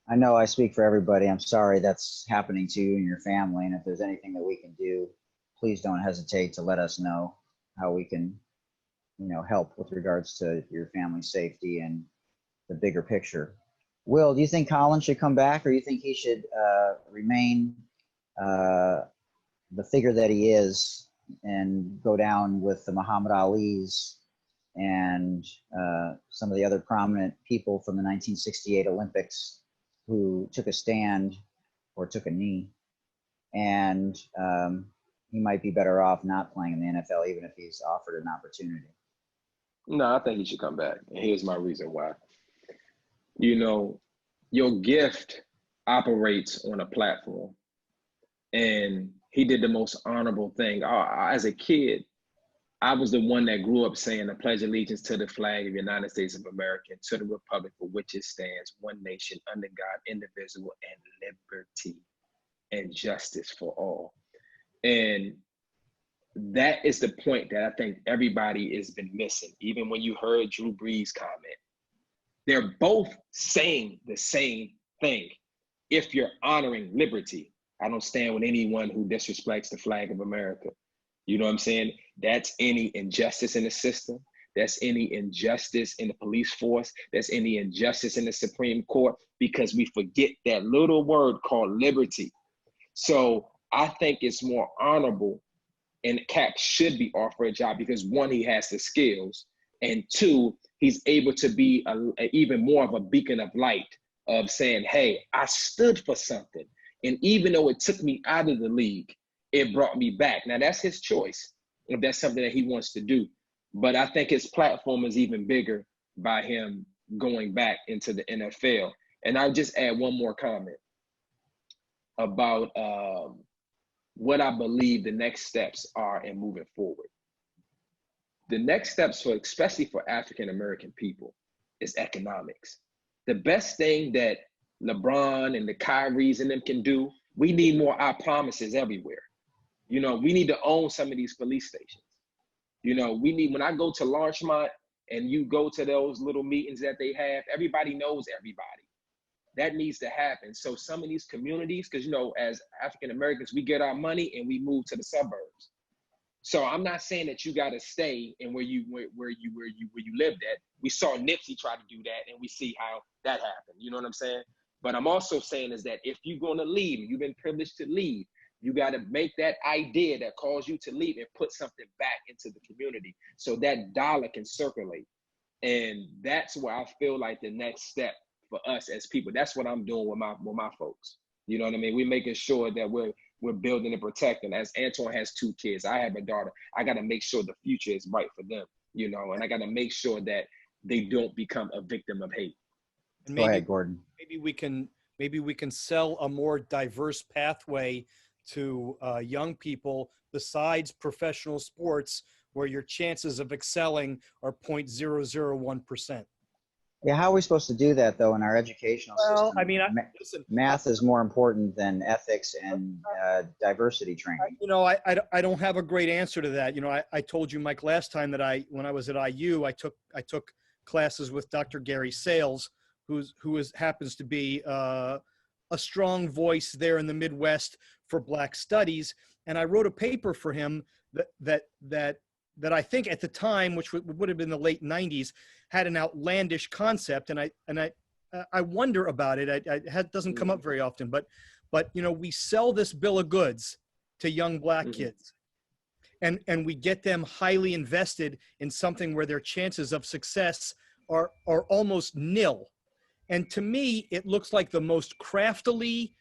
I know I speak for everybody. I'm sorry that's happening to you and your family. And if there's anything that we can do, please don't hesitate to let us know how we can, help with regards to your family's safety and the bigger picture. Will, do you think Colin should come back, or do you think he should remain the figure that he is and go down with the Muhammad Ali's and some of the other prominent people from the 1968 Olympics who took a stand or took a knee, and he might be better off not playing in the NFL even if he's offered an opportunity? No, I think he should come back. And here's my reason why. Your gift operates on a platform. And he did the most honorable thing. As a kid, I was the one that grew up saying, "I pledge allegiance to the flag of the United States of America, to the republic for which it stands, one nation, under God, indivisible, and liberty and justice for all." And that is the point that I think everybody has been missing. Even when you heard Drew Brees' comment, they're both saying the same thing. If you're honoring liberty, I don't stand with anyone who disrespects the flag of America. You know what I'm saying? That's any injustice in the system. there's any injustice in the police force, there's any injustice in the Supreme Court, because we forget that little word called liberty. So I think it's more honorable, and Cap should be offered a job because, one, he has the skills, and two, he's able to be even more of a beacon of light of saying, hey, I stood for something. And even though it took me out of the league, it brought me back. Now, that's his choice, if that's something that he wants to do. But I think his platform is even bigger by him going back into the NFL. And I'll just add one more comment about what I believe the next steps are in moving forward. The next steps, especially for African-American people, is economics. The best thing that LeBron and the Kyries and them can do, we need more I promises everywhere. You know, we need to own some of these police stations. You know, we need, when I go to Larchmont and you go to those little meetings that they have, everybody knows everybody. That needs to happen. So some of these communities, because, you know, as African-Americans, we get our money and we move to the suburbs. So I'm not saying that you got to stay in where you lived at. We saw Nipsey try to do that, and we see how that happened. You know what I'm saying? But I'm also saying is that if you're going to leave, you've been privileged to leave, you got to make that idea that caused you to leave and put something back into the community so that dollar can circulate. And that's where I feel like the next step for us as people. That's what I'm doing with my folks. You know what I mean? We're making sure that we're building and protecting. As Antwoine has 2 kids, I have a daughter. I got to make sure the future is bright for them, you know, and I got to make sure that they don't become a victim of hate. And Go ahead, Gordon. Maybe we can sell a more diverse pathway to young people besides professional sports, where your chances of excelling are 0.001%. Yeah, how are we supposed to do that, though, in our educational system? Well, I mean, listen, math is more important than ethics and diversity training. You know, I don't have a great answer to that. You know, I told you, Mike, last time that when I was at IU, I took classes with Dr. Gary Sales, who happens to be a strong voice there in the Midwest for Black studies, and I wrote a paper for him that I think at the time, which would have been the late 90s, had an outlandish concept, and I wonder about it. It doesn't come up very often, but you know, we sell this bill of goods to young Black kids, and we get them highly invested in something where their chances of success are almost nil. And to me, it looks like the most craftily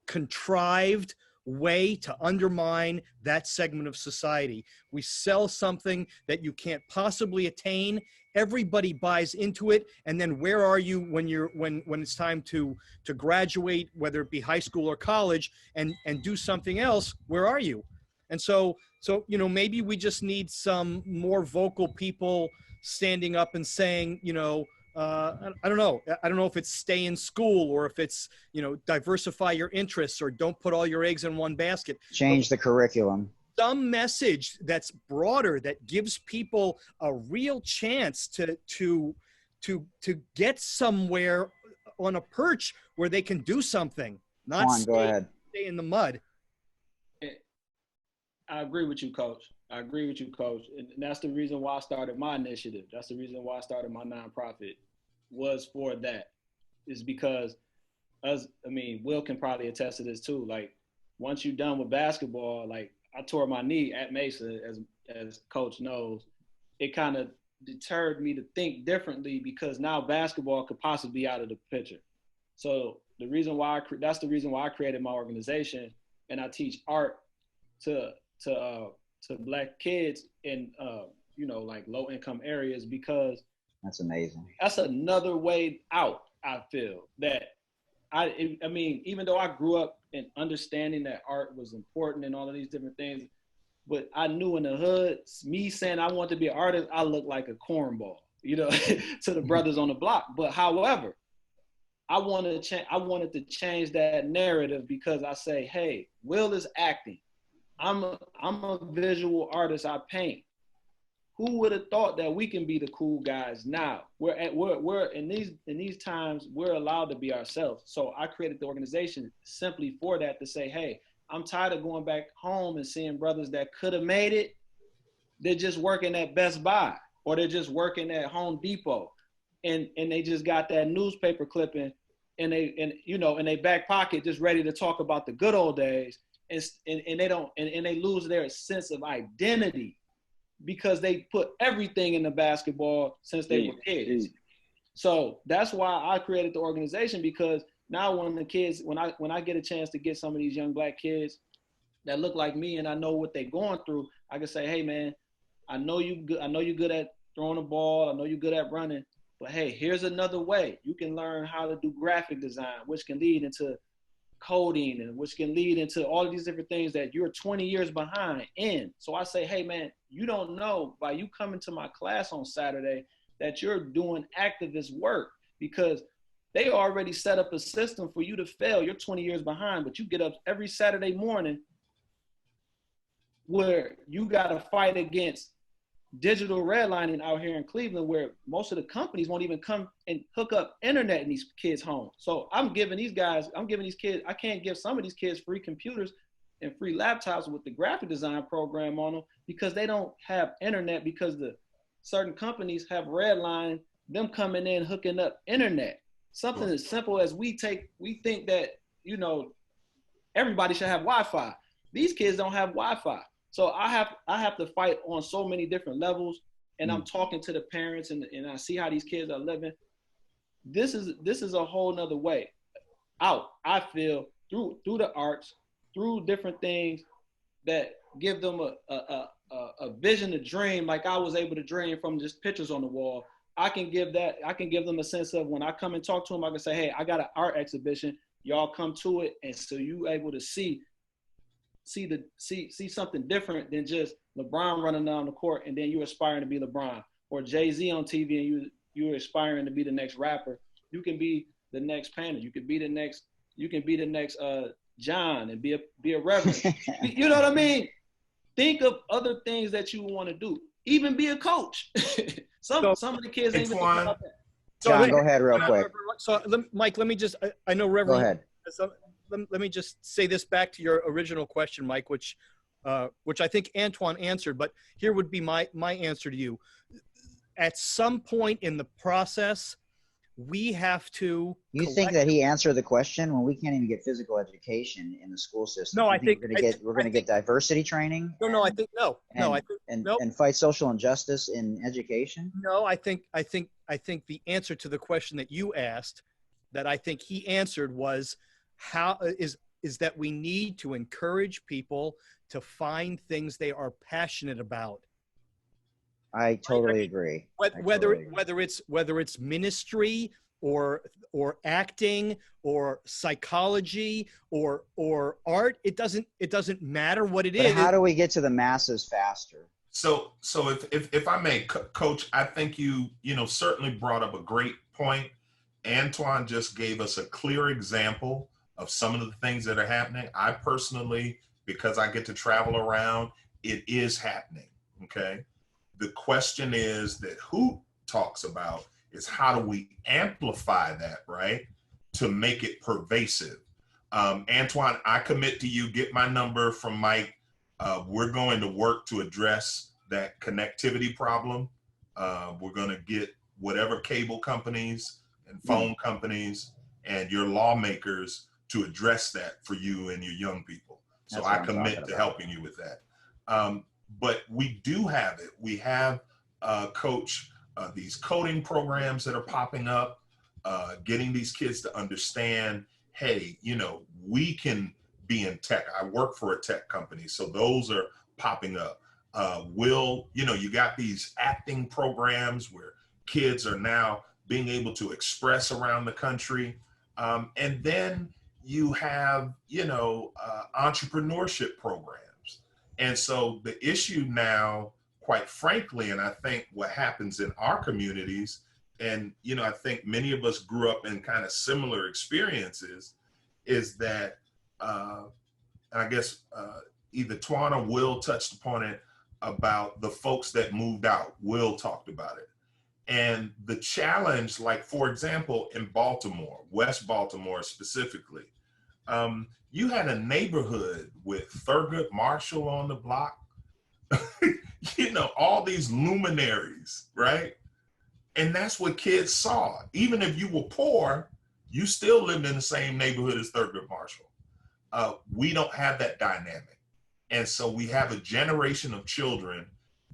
contrived way to undermine that segment of society. We sell something that you can't possibly attain. Everybody buys into it, and then where are you when it's time to graduate, whether it be high school or college, and do something else? Where are you? And so you know, maybe we just need some more vocal people standing up and saying, you know, I don't know if it's stay in school, or if it's, you know, diversify your interests, or don't put all your eggs in one basket. Change the curriculum. Some message that's broader, that gives people a real chance to get somewhere on a perch where they can do something, not stay in the mud. I agree with you, Coach. And that's the reason why I started my initiative. That's the reason why I started my nonprofit, was for that. Is because, Will can probably attest to this too. Like, once you're done with basketball, like, I tore my knee at Mesa, as Coach knows. It kind of deterred me to think differently, because now basketball could possibly be out of the picture. So that's the reason why I created my organization, and I teach art to Black kids in you know, like low income areas, because that's amazing. That's another way out. I feel that I mean, even though I grew up in understanding that art was important and all of these different things, but I knew in the hood, me saying I want to be an artist, I look like a cornball, you know, to the brothers on the block. But however, I wanted to change that narrative, because I say, hey, Will is acting. I'm a visual artist. I paint. Who would have thought that we can be the cool guys now? We're in these times, we're allowed to be ourselves. So I created the organization simply for that, to say, hey, I'm tired of going back home and seeing brothers that could have made it. They're just working at Best Buy. or they're just working at Home Depot, and they just got that newspaper clipping in their back pocket, just ready to talk about the good old days, and they lose their sense of identity because they put everything in the basketball since they were kids. So that's why I created the organization, because now when I get a chance to get some of these young black kids that look like me and I know what they're going through, I can say, hey man, I know you're good at throwing the ball, I know you're good at running, but hey, here's another way. You can learn how to do graphic design, which can lead into coding, and which can lead into all of these different things that you're 20 years behind in. So I say, hey man, you don't know by you coming to my class on Saturday that you're doing activist work, because they already set up a system for you to fail. You're 20 years behind, but you get up every Saturday morning where you got to fight against digital redlining out here in Cleveland, where most of the companies won't even come and hook up internet in these kids' homes. So I'm giving these kids, I can't give some of these kids free computers and free laptops with the graphic design program on them because they don't have internet, because the certain companies have redlined them coming in, hooking up internet. Something as simple as we think that, everybody should have Wi-Fi. These kids don't have Wi-Fi. So I have to fight on so many different levels, and I'm talking to the parents and I see how these kids are living. This is a whole nother way out, I feel, through the arts, through different things that give them a vision to dream, like I was able to dream from just pictures on the wall. I can give them a sense of, when I come and talk to them, I can say, hey, I got an art exhibition, y'all come to it. And so you able to see something different than just LeBron running down the court and then you aspiring to be LeBron, or Jay-Z on TV and you're aspiring to be the next rapper. You can be the next Panda. You can be the next John and be a reverend. You know what I mean? Think of other things that you want to do. Even be a coach. Some of the kids ain't even thinking about that. John, go ahead real quick. So Mike, let me just, I know Reverend. Go ahead. So let me just say this back to your original question, Mike, which I think Antwoine answered, but here would be my answer to you. At some point in the process, we have to. You think that he answered the question when we can't even get physical education in the school system? No, I think we're going to get diversity training. No, I think no. And fight social injustice in education. No, I think the answer to the question that you asked, that I think he answered, was is that we need to encourage people to find things they are passionate about. I totally agree. Whether it's ministry or acting or psychology or art, it doesn't matter what it is. How do we get to the masses faster? So if I may, Coach, I think you certainly brought up a great point. Antwoine just gave us a clear example of some of the things that are happening. I personally, because I get to travel around, it is happening. Okay. The question is that who talks about is how do we amplify that, right? To make it pervasive. Antwoine, I commit to you, get my number from Mike. We're going to work to address that connectivity problem. We're going to get whatever cable companies and phone companies and your lawmakers to address that for you and your young people. So I commit to helping you with that. But we do have it. We have, Coach, these coding programs that are popping up, getting these kids to understand, hey, we can be in tech. I work for a tech company, so those are popping up. You got these acting programs where kids are now being able to express around the country. And then you have, entrepreneurship programs. And so the issue now, quite frankly, and I think what happens in our communities, and, I think many of us grew up in kind of similar experiences, is that, I guess either Twoine or Will touched upon it, about the folks that moved out. Will talked about it. And the challenge, like, for example, in Baltimore, West Baltimore specifically, you had a neighborhood with Thurgood Marshall on the block. you know, all these luminaries, right? And that's what kids saw. Even if you were poor, you still lived in the same neighborhood as Thurgood Marshall. We don't have that dynamic. And so we have a generation of children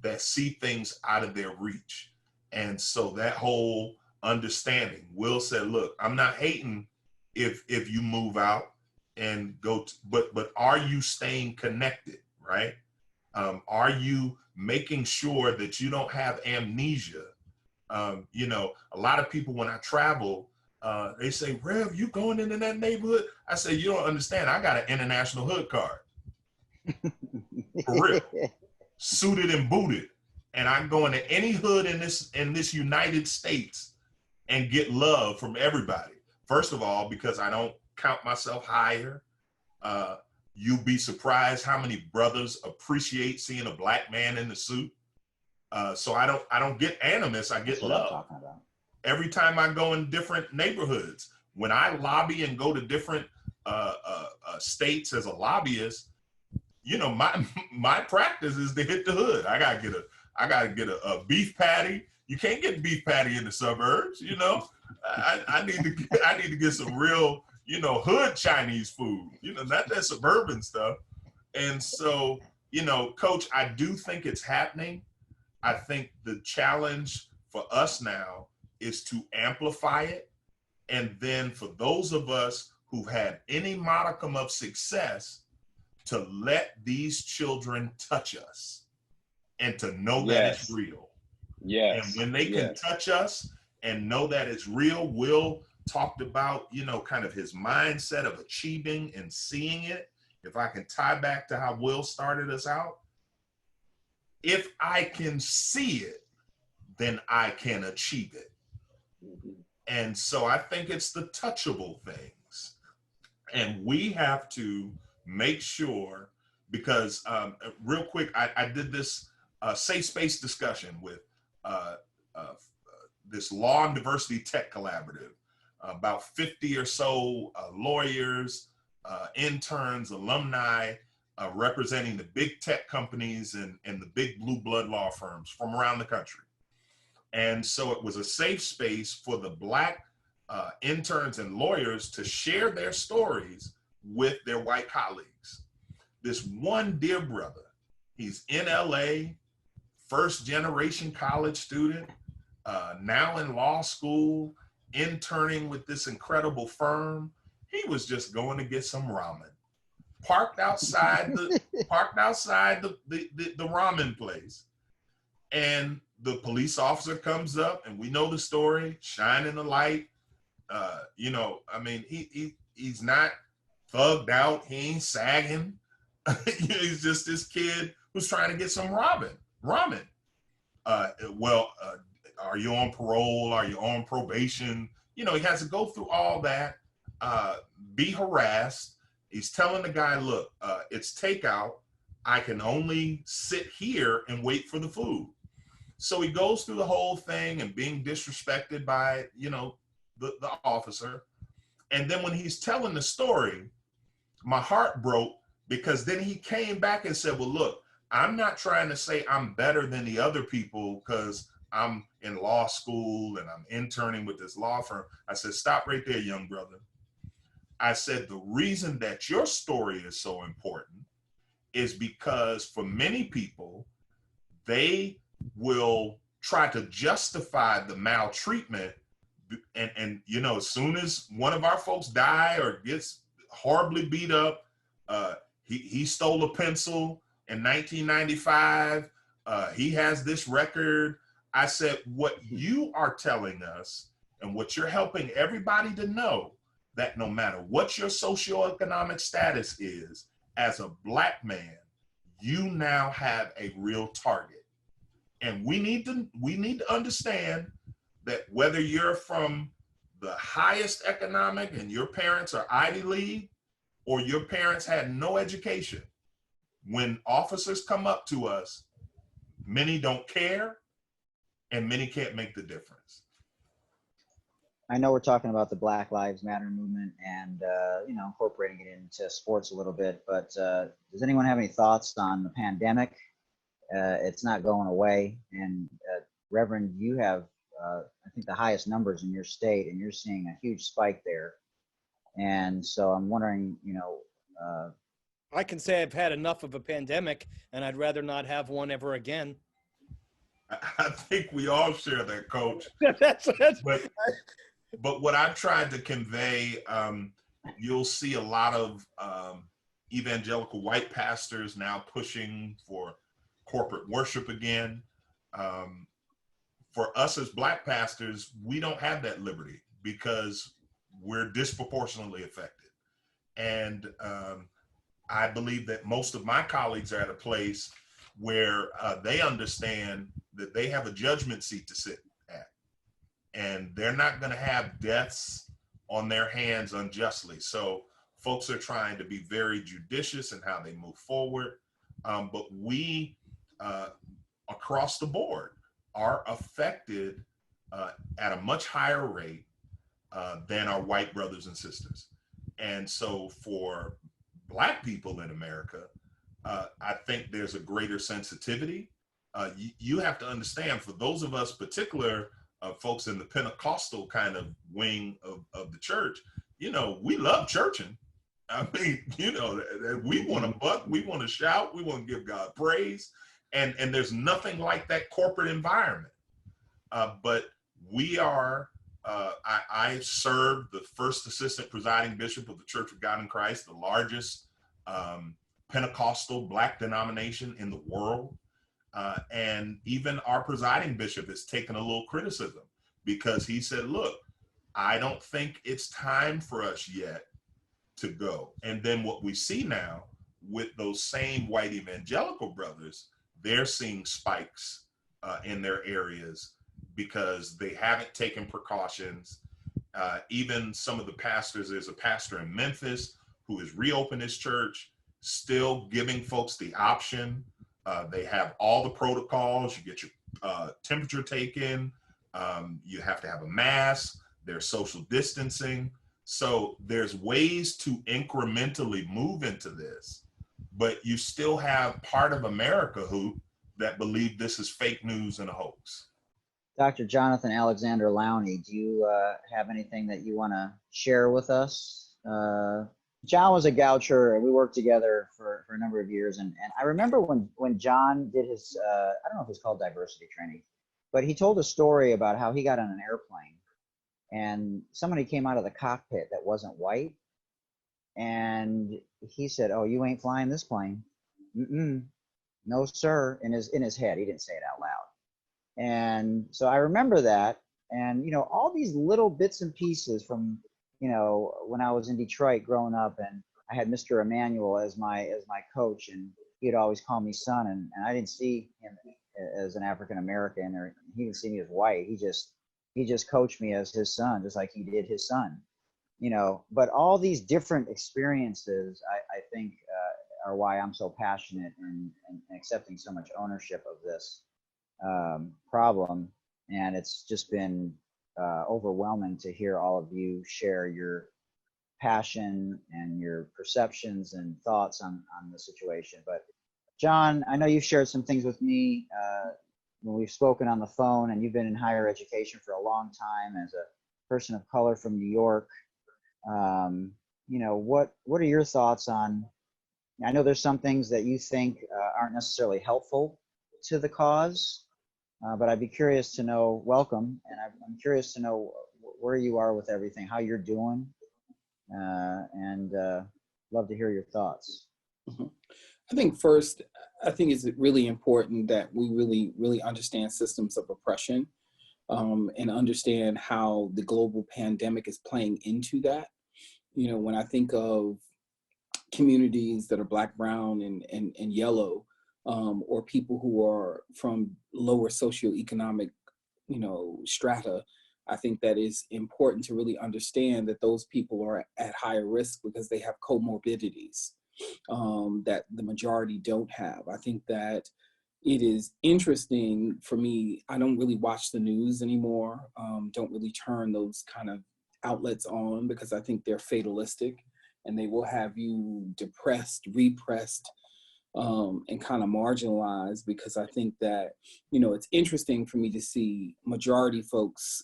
that see things out of their reach. And so that whole understanding, Will said, look, I'm not hating if you move out and go, but are you staying connected, right? Are you making sure that you don't have amnesia? You know, a lot of people, when I travel, they say, Rev, you going into that neighborhood? I say, you don't understand. I got an international hood card. For real. Suited and booted. And I go into any hood in this United States and get love from everybody. First of all, because I don't count myself higher. You'd be surprised how many brothers appreciate seeing a black man in the suit. So I don't get animus, I get love. Every time I go in different neighborhoods, when I lobby and go to different states as a lobbyist, you know, my practice is to hit the hood. I gotta get a beef patty. You can't get beef patty in the suburbs, you know. I need to get some real, you know, hood Chinese food, you know, not that suburban stuff. And so, you know, Coach, I do think it's happening. I think the challenge for us now is to amplify it. And then for those of us who've had any modicum of success, to let these children touch us and to know that it's real. Yes. And when they can touch us and know that it's real, Will talked about, you know, kind of his mindset of achieving and seeing it. If I can tie back to how Will started us out, if I can see it, then I can achieve it. And so I think it's the touchable things. And we have to make sure, because real quick, I did this safe space discussion with this Law and Diversity Tech Collaborative, about 50 or so lawyers, interns, alumni, representing the big tech companies and the big blue blood law firms from around the country. And so it was a safe space for the Black interns and lawyers to share their stories with their white colleagues. This one dear brother, he's in LA, first generation college student, now in law school, interning with this incredible firm. He was just going to get some ramen. Parked outside the ramen place. And the police officer comes up, and we know the story, shining the light. You know, I mean, he's not thugged out, he ain't sagging. He's just this kid who's trying to get some ramen. Are you on parole? Are you on probation? You know, he has to go through all that, be harassed. He's telling the guy, look, it's takeout. I can only sit here and wait for the food. So he goes through the whole thing and being disrespected by, you know, the officer. And then when he's telling the story, my heart broke, because then he came back and said, well, look, I'm not trying to say I'm better than the other people because I'm in law school and I'm interning with this law firm. I said, stop right there, young brother. I said, the reason that your story is so important is because for many people, they will try to justify the maltreatment. And you know, as soon as one of our folks die or gets horribly beat up, he stole a pencil in 1995. He has this record. I said, what you are telling us and what you're helping everybody to know, that no matter what your socioeconomic status is, as a Black man, you now have a real target. And we need to understand that whether you're from the highest economic and your parents are Ivy League, or your parents had no education, when officers come up to us, many don't care and many can't make the difference. I know we're talking about the Black Lives Matter movement and, you know, incorporating it into sports a little bit, but does anyone have any thoughts on the pandemic It's not going away. And Reverend, you have, I think, the highest numbers in your state, and you're seeing a huge spike there. And so I'm wondering, I can say I've had enough of a pandemic, and I'd rather not have one ever again. I think we all share that, Coach. that's But what I tried to convey, you'll see a lot of evangelical white pastors now pushing for corporate worship again. For us as Black pastors, we don't have that liberty because we're disproportionately affected. And I believe that most of my colleagues are at a place where they understand that they have a judgment seat to sit at. And they're not going to have deaths on their hands unjustly. So folks are trying to be very judicious in how they move forward. But we, across the board, are affected at a much higher rate than our white brothers and sisters. And so for Black people in America, I think there's a greater sensitivity. You have to understand, for those of us particular folks in the Pentecostal kind of wing of the church, we love churching. I mean, we want to buck, we want to shout, we want to give God praise. And there's nothing like that corporate environment. But we are, I served the first assistant presiding bishop of the Church of God in Christ, the largest Pentecostal Black denomination in the world. And even our presiding bishop has taken a little criticism because he said, look, I don't think it's time for us yet to go. And then what we see now with those same white evangelical brothers, they're seeing spikes in their areas because they haven't taken precautions. Even some of the pastors, there's a pastor in Memphis who has reopened his church, still giving folks the option. They have all the protocols. You get your temperature taken. You have to have a mask. There's social distancing. So there's ways to incrementally move into this, but you still have part of America that believe this is fake news and a hoax. Dr. Jonathan Alexander Lowney, do you have anything that you want to share with us? John was a goucher, and we worked together for a number of years. And I remember when John did his, I don't know if it's called diversity training, but he told a story about how he got on an airplane and somebody came out of the cockpit that wasn't white. And he said, "Oh, you ain't flying this plane." "Mm-mm, no, sir," in his head. He didn't say it out loud. And so I remember that. And, all these little bits and pieces from, when I was in Detroit growing up, and I had Mr. Emmanuel as my coach, and he'd always call me son, and I didn't see him as an African American, or he didn't see me as white. He just coached me as his son, just like he did his son, but all these different experiences, I think, are why I'm so passionate and accepting so much ownership of this problem. And it's just been overwhelming to hear all of you share your passion and your perceptions and thoughts on the situation. But John, I know you've shared some things with me when we've spoken on the phone, and you've been in higher education for a long time as a person of color from New York. What are your thoughts on, I know there's some things that you think aren't necessarily helpful to the cause, but I'd be curious to know, welcome, and I'm curious to know where you are with everything, how you're doing, and love to hear your thoughts. I think first, it's really important that we really, really understand systems of oppression and understand how the global pandemic is playing into that. When I think of communities that are Black, brown, and yellow, or people who are from lower socioeconomic, strata, I think that is important to really understand that those people are at higher risk because they have comorbidities that the majority don't have. I think that it is interesting for me. I don't really watch the news anymore, don't really turn those kind of outlets on because I think they're fatalistic and they will have you depressed, repressed, and kind of marginalized, because I think that, you know, it's interesting for me to see majority folks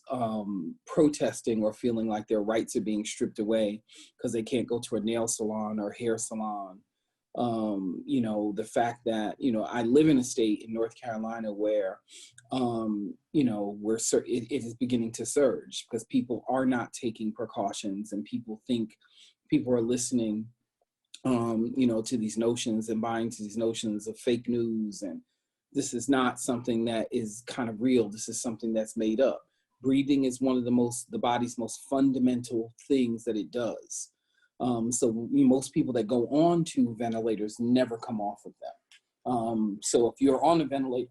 protesting or feeling like their rights are being stripped away because they can't go to a nail salon or hair salon. You know, the fact that, you know, I live in a state in North Carolina where, you know, it is beginning to surge because people are not taking precautions, and people are listening, you know, to these notions and buying to these notions of fake news. And this is not something that is kind of real. This is something that's made up. Breathing is one of the body's most fundamental things that it does. So most people that go on to ventilators never come off of them. So if you're on a ventilator,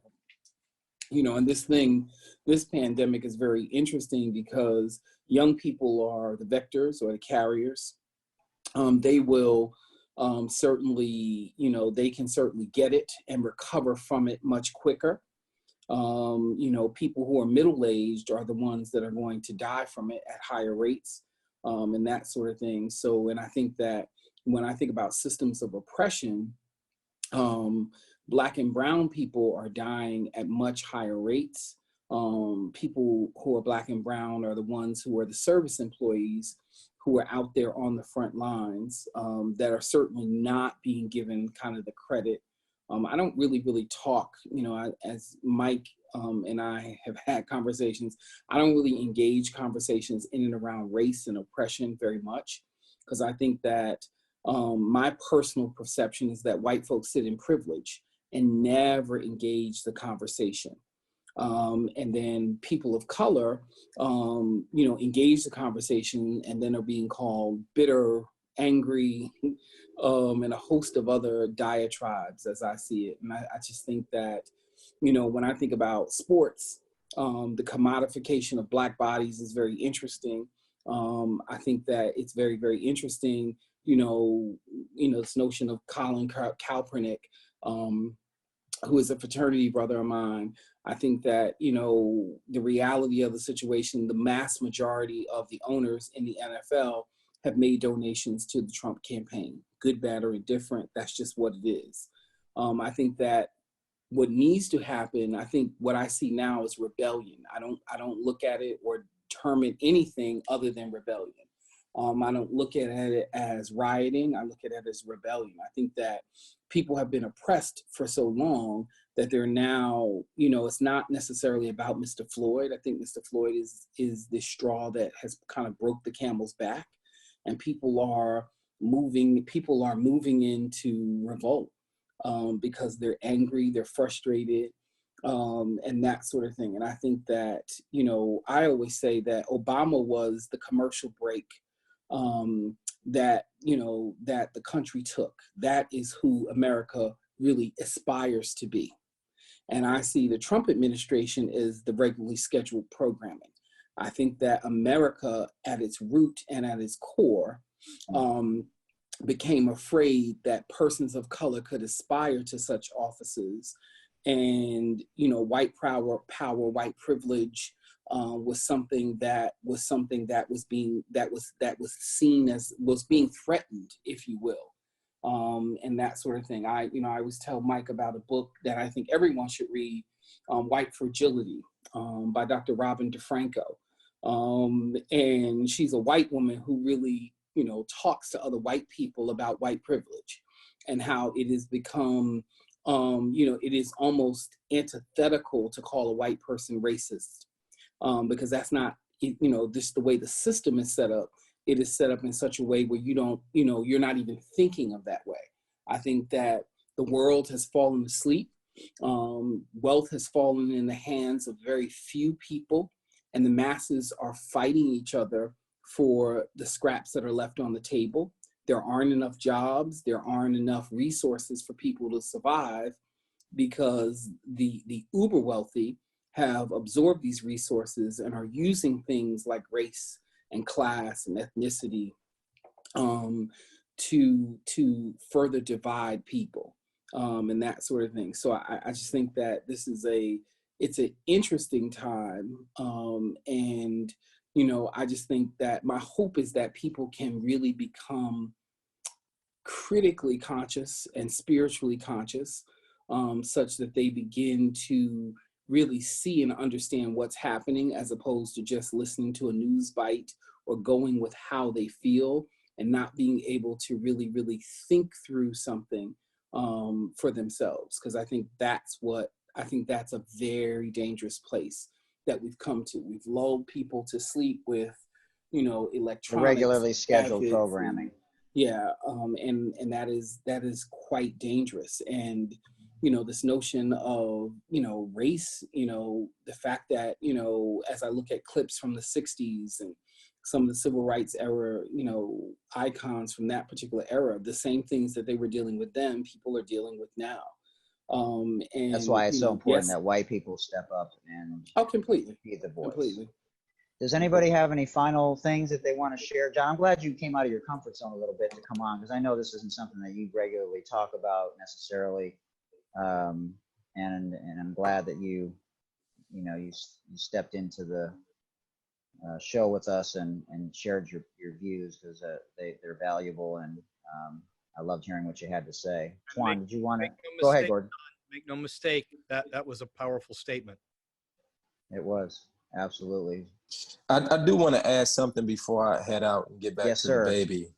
you know, and this pandemic is very interesting because young people are the vectors or the carriers. They will certainly, you know, they can certainly get it and recover from it much quicker. You know, people who are middle-aged are the ones that are going to die from it at higher rates, and that sort of thing. So, and I think that when I think about systems of oppression, Black and brown people are dying at much higher rates. People who are Black and brown are the ones who are the service employees who are out there on the front lines, that are certainly not being given kind of the credit. I don't really talk, you know, as Mike and I have had conversations, I don't really engage conversations in and around race and oppression very much, because I think that my personal perception is that white folks sit in privilege and never engage the conversation. And then people of color, you know, engage the conversation and then are being called bitter, angry, and a host of other diatribes as I see it. And I just think that, you know, when I think about sports, the commodification of Black bodies is very interesting. I think that it's very, very interesting, you know, this notion of Colin Kaepernick, who is a fraternity brother of mine. I think that, you know, the reality of the situation, the mass majority of the owners in the NFL have made donations to the Trump campaign, good, bad, or indifferent. That's just what it is. I think that what needs to happen, I think what I see now is rebellion. I don't look at it or term it anything other than rebellion. I don't look at it as rioting. I look at it as rebellion. I think that people have been oppressed for so long that they're now, you know, it's not necessarily about Mr. Floyd. I think Mr. Floyd is the straw that has kind of broke the camel's back, and people are moving into revolt because they're angry, they're frustrated, and that sort of thing. And I think that, you know, I always say that Obama was the commercial break that, you know, that the country took. That is who America really aspires to be. And I see the Trump administration as the regularly scheduled programming. I think that America at its root and at its core became afraid that persons of color could aspire to such offices. And, you know, white power, white privilege was something that was seen as was being threatened, if you will. And that sort of thing. I always tell Mike about a book that I think everyone should read, White Fragility, by Dr. Robin DeFranco. And she's a white woman who really, you know, talks to other white people about white privilege and how it has become, you know, it is almost antithetical to call a white person racist, because that's not, you know, just the way the system is set up. It is set up in such a way where you don't, you know, you're not even thinking of that way. I think that the world has fallen asleep. Wealth has fallen in the hands of very few people, and the masses are fighting each other for the scraps that are left on the table. There aren't enough jobs. There aren't enough resources for people to survive because the uber wealthy have absorbed these resources and are using things like race and class and ethnicity to further divide people, and that sort of thing. So I just think that this is it's an interesting time, and you know, I just think that my hope is that people can really become critically conscious and spiritually conscious, such that they begin to really see and understand what's happening, as opposed to just listening to a news bite or going with how they feel and not being able to really, really think through something for themselves. Because I think that's a very dangerous place that we've come to. We've lulled people to sleep with, electronics, regularly scheduled gadgets, programming. And that is quite dangerous. And this notion of race, the fact that as I look at clips from the 60s and some of the civil rights era, icons from that particular era, the same things that they were dealing with then, people are dealing with now. And that's why it's so important that white people step up and completely be the voice. Completely. Does anybody have any final things that they want to share? John, I'm glad you came out of your comfort zone a little bit to come on, because I know this isn't something that you regularly talk about necessarily. And I'm glad that you stepped into the show with us and shared your views, because they're valuable, and I loved hearing what you had to say. Twoine, did you want to go ahead, Gordon? Make no mistake, that was a powerful statement. It was, absolutely. I do want to add something before I head out and get back to the baby,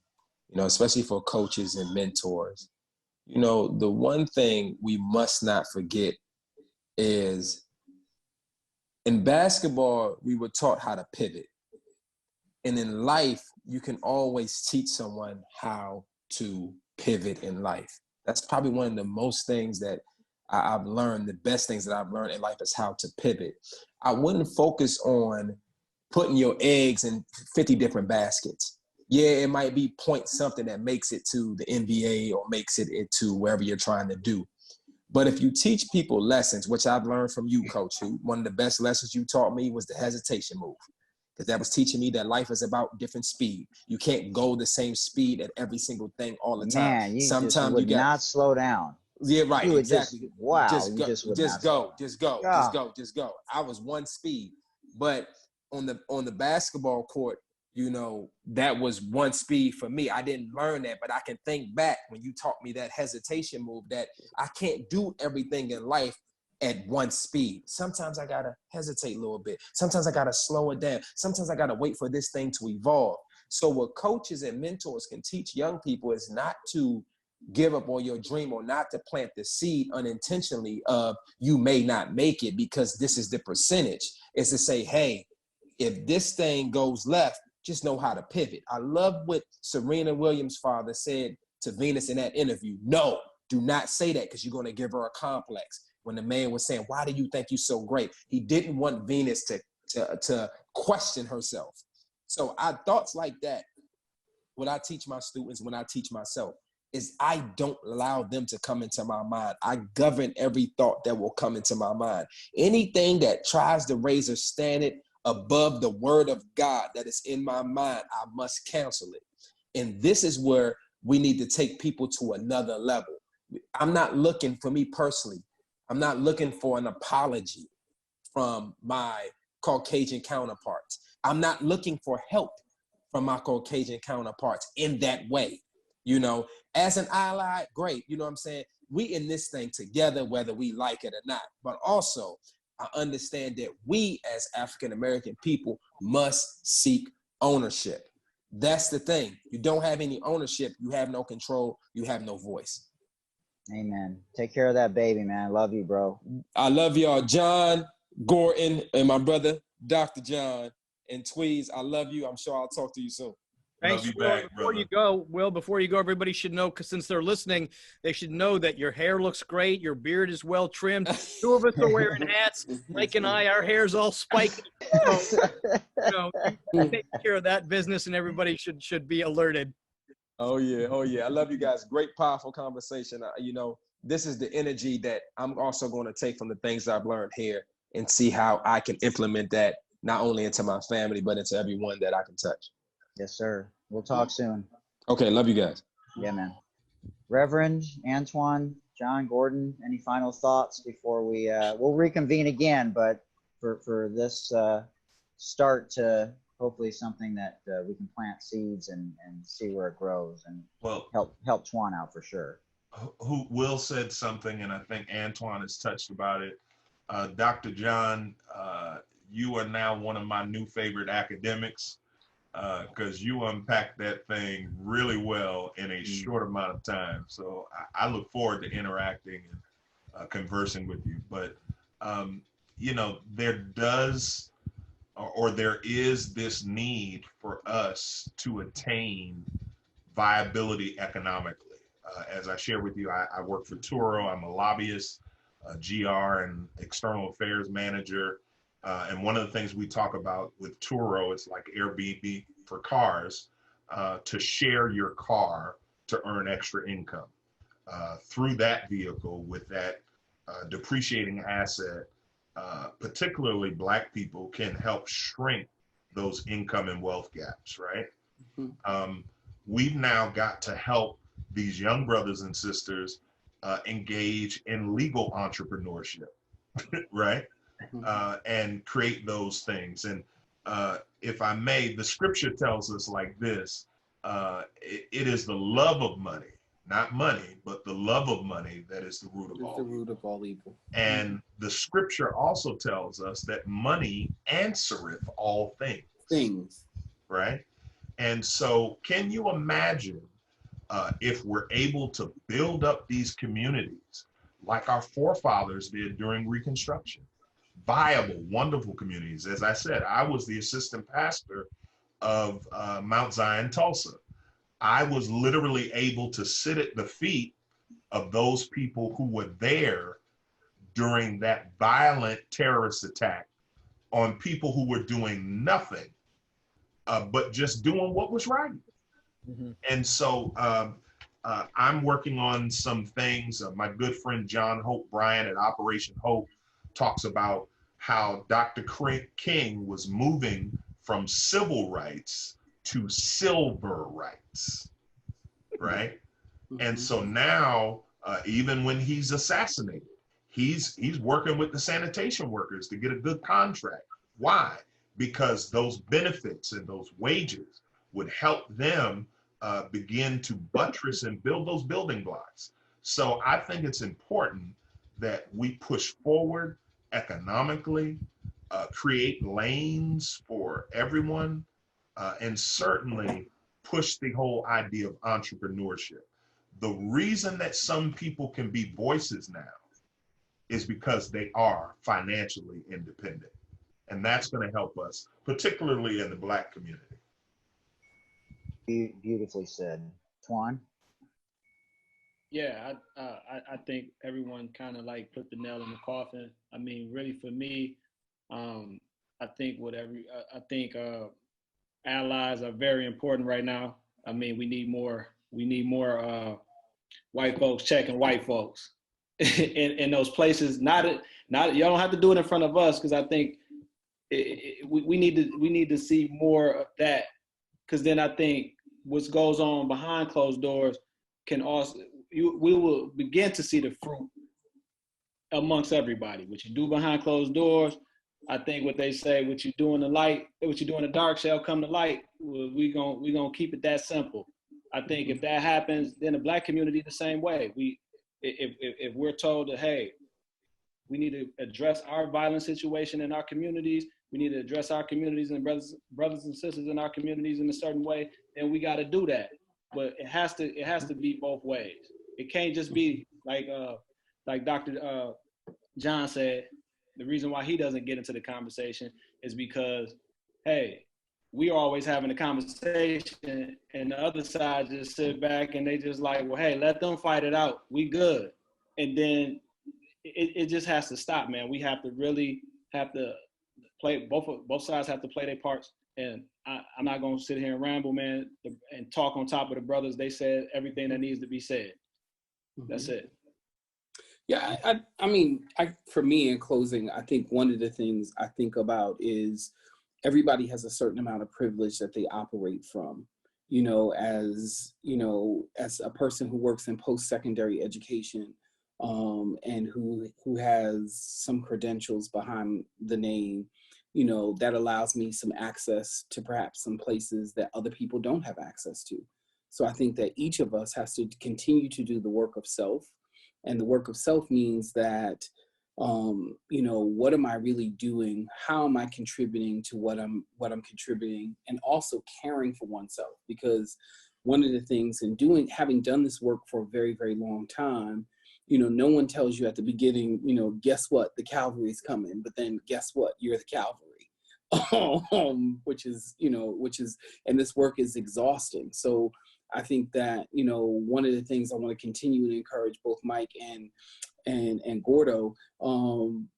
especially for coaches and mentors. The one thing we must not forget is, in basketball, we were taught how to pivot. And in life, you can always teach someone how to pivot in life. That's probably one of the most things that I've learned, the best things that I've learned in life is how to pivot. I wouldn't focus on putting your eggs in 50 different baskets. Yeah, it might be point something that makes it to the NBA or makes it into wherever you're trying to do. But if you teach people lessons, which I've learned from you, Coach, who one of the best lessons you taught me was the hesitation move. Because that was teaching me that life is about different speed. You can't go the same speed at every single thing all the time. Man, sometimes you not slow down. Yeah, right, exactly. Just go. I was one speed. But on the basketball court, that was one speed for me. I didn't learn that, but I can think back when you taught me that hesitation move, that I can't do everything in life at one speed. Sometimes I gotta hesitate a little bit. Sometimes I gotta slow it down. Sometimes I gotta wait for this thing to evolve. So what coaches and mentors can teach young people is not to give up on your dream, or not to plant the seed unintentionally of you may not make it because this is the percentage. It's to say, hey, if this thing goes left, just know how to pivot. I love what Serena Williams' father said to Venus in that interview. No, do not say that, because you're going to give her a complex. When the man was saying, why do you think you're so great? He didn't want Venus to question herself. So thoughts like that, what I teach my students, when I teach myself, is I don't allow them to come into my mind. I govern every thought that will come into my mind. Anything that tries to raise a standard above the word of God that is in my mind, I must cancel it. And this is where we need to take people to another level. I'm not looking, for me personally, I'm not looking for an apology from my Caucasian counterparts. I'm not looking for help from my Caucasian counterparts in that way. As an ally, great. You know what I'm saying? We in this thing together, whether we like it or not. But also, I understand that we as African-American people must seek ownership. That's the thing. You don't have any ownership. You have no control. You have no voice. Amen. Take care of that baby, man. Love you, bro. I love y'all. John, Gordon, and my brother, Dr. John, and Tweez, I love you. I'm sure I'll talk to you soon. Thanks, Will. Before you go, everybody should know, because since they're listening, they should know that your hair looks great. Your beard is well trimmed. Two of us are wearing hats. Mike and I, our hair's all spiky. So, you take care of that business, and everybody should be alerted. Oh yeah. I love you guys. Great, powerful conversation. This is the energy that I'm also going to take from the things I've learned here and see how I can implement that not only into my family, but into everyone that I can touch. Yes, sir. We'll talk soon. Okay, love you guys. Yeah, man. Reverend, Antwoine, John, Gordon, any final thoughts before we'll reconvene again, but for this start to hopefully something that we can plant seeds and see where it grows and Well, help Twoine out for sure. who Will said something, and I think Antwoine has touched about it. Dr. John, you are now one of my new favorite academics because you unpacked that thing really well in a short amount of time. So I look forward to interacting and conversing with you. But, you know, there does or there is this need for us to attain viability economically. As I shared with you, I work for Turo. I'm a lobbyist, a GR and external affairs manager. And one of the things we talk about with Turo, it's like Airbnb for cars, to share your car to earn extra income. Through that vehicle with that depreciating asset, particularly Black people can help shrink those income and wealth gaps, right? We've now got to help these young brothers and sisters engage in legal entrepreneurship, right? And create those things. And if I may, the scripture tells us like this, it is the love of money, not money, but the love of money that is the root of all. The root of all evil. And the scripture also tells us that money answereth all things. Right? And so can you imagine if we're able to build up these communities like our forefathers did during Reconstruction? Viable, wonderful communities. As I said, I was the assistant pastor of Mount Zion, Tulsa. I was literally able to sit at the feet of those people who were there during that violent terrorist attack on people who were doing nothing but just doing what was right. And so I'm working on some things. My good friend John Hope Bryant at Operation Hope talks about how Dr. King was moving from civil rights to silver rights, right? And so now, even when he's assassinated, he's working with the sanitation workers to get a good contract. Why? Because those benefits and those wages would help them begin to buttress and build those building blocks. So I think it's important that we push forward economically, create lanes for everyone, and certainly push the whole idea of entrepreneurship. The reason that some people can be voices now is because they are financially independent. And that's going to help us, particularly in the Black community. Beautifully said. Twoine? Yeah, I think everyone kind of like put the nail in the coffin. I mean, really for me, I think allies are very important right now. I mean, we need more white folks checking white folks in those places. Not you don't have to do it in front of us, because I think we need to see more of that, because then I think what goes on behind closed doors can also we will begin to see the fruit amongst everybody. What you do behind closed doors, I think what they say, what you do in the light, what you do in the dark shall come to light. We gonna keep it that simple. I think if that happens, then the Black community the same way. If we're told that, hey, we need to address our violent situation in our communities, we need to address our communities and brothers and sisters in our communities in a certain way, then we got to do that. But it has to be both ways. It can't just be like Dr. John said. The reason why he doesn't get into the conversation is because, hey, we are always having a conversation, and the other side just sit back and they just like, well, hey, let them fight it out. We good. And then it just has to stop, man. We have to really play, both sides have to play their parts. And I'm not going to sit here and ramble, man, and talk on top of the brothers. They said everything that needs to be said. That's it. Yeah, I mean, for me, in closing, I think one of the things I think about is everybody has a certain amount of privilege that they operate from. As a person who works in post-secondary education, and who has some credentials behind the name, that allows me some access to perhaps some places that other people don't have access to. So I think that each of us has to continue to do the work of self. And the work of self means that, what am I really doing? How am I contributing to what I'm contributing? And also caring for oneself, because one of the things in having done this work for a very, very long time, no one tells you at the beginning, guess what? The cavalry is coming, but then guess what? You're the cavalry, which is, and this work is exhausting. So I think that, one of the things I want to continue to encourage both Mike and Gordo,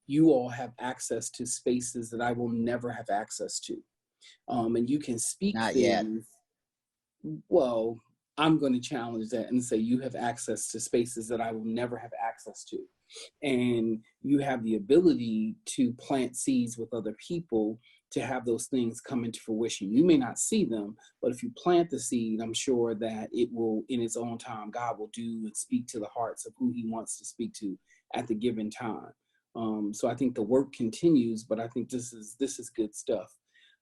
you all have access to spaces that I will never have access to. And you can speak Not things. yet. Well, I'm going to challenge that and say you have access to spaces that I will never have access to. And you have the ability to plant seeds with other people to have those things come into fruition. You may not see them, but if you plant the seed, I'm sure that it will, in its own time, God will do and speak to the hearts of who he wants to speak to at the given time. So I think the work continues, but I think this is good stuff.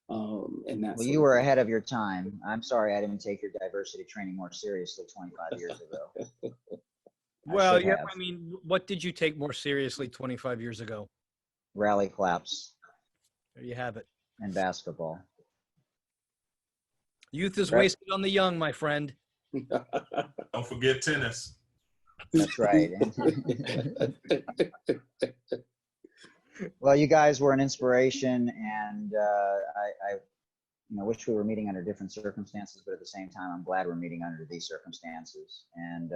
And that's Well, you were ahead of your time. I'm sorry I didn't take your diversity training more seriously 25 years ago. Well, should yeah, have. I mean, what did you take more seriously 25 years ago? Rally claps There you have it. and basketball. Youth is Right. wasted on the young, my friend. Don't forget tennis. That's right. Well, you guys were an inspiration, and I wish we were meeting under different circumstances, but at the same time, I'm glad we're meeting under these circumstances. And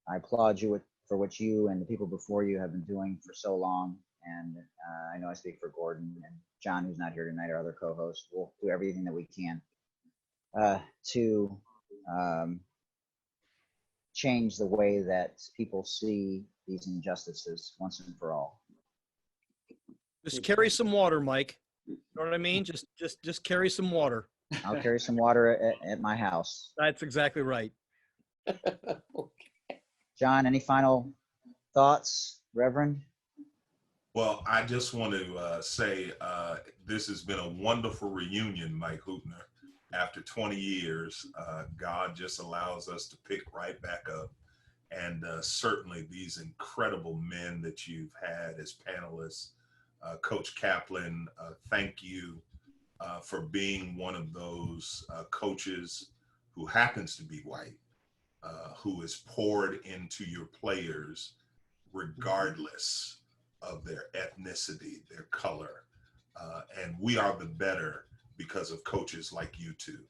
I applaud you for what you and the people before you have been doing for so long. And I know I speak for Gordon and John, who's not here tonight, our other co-host. We'll do everything that we can to change the way that people see these injustices once and for all. Just carry some water, Mike. You know what I mean? Just carry some water. I'll carry some water at my house. That's exactly right. John, any final thoughts, Reverend? Well, I just want to say this has been a wonderful reunion, Mike Hoopner. After 20 years, God just allows us to pick right back up. And certainly these incredible men that you've had as panelists, Coach Kaplan, thank you for being one of those coaches who happens to be white, who is poured into your players regardless of their ethnicity, their color. And we are the better because of coaches like you two.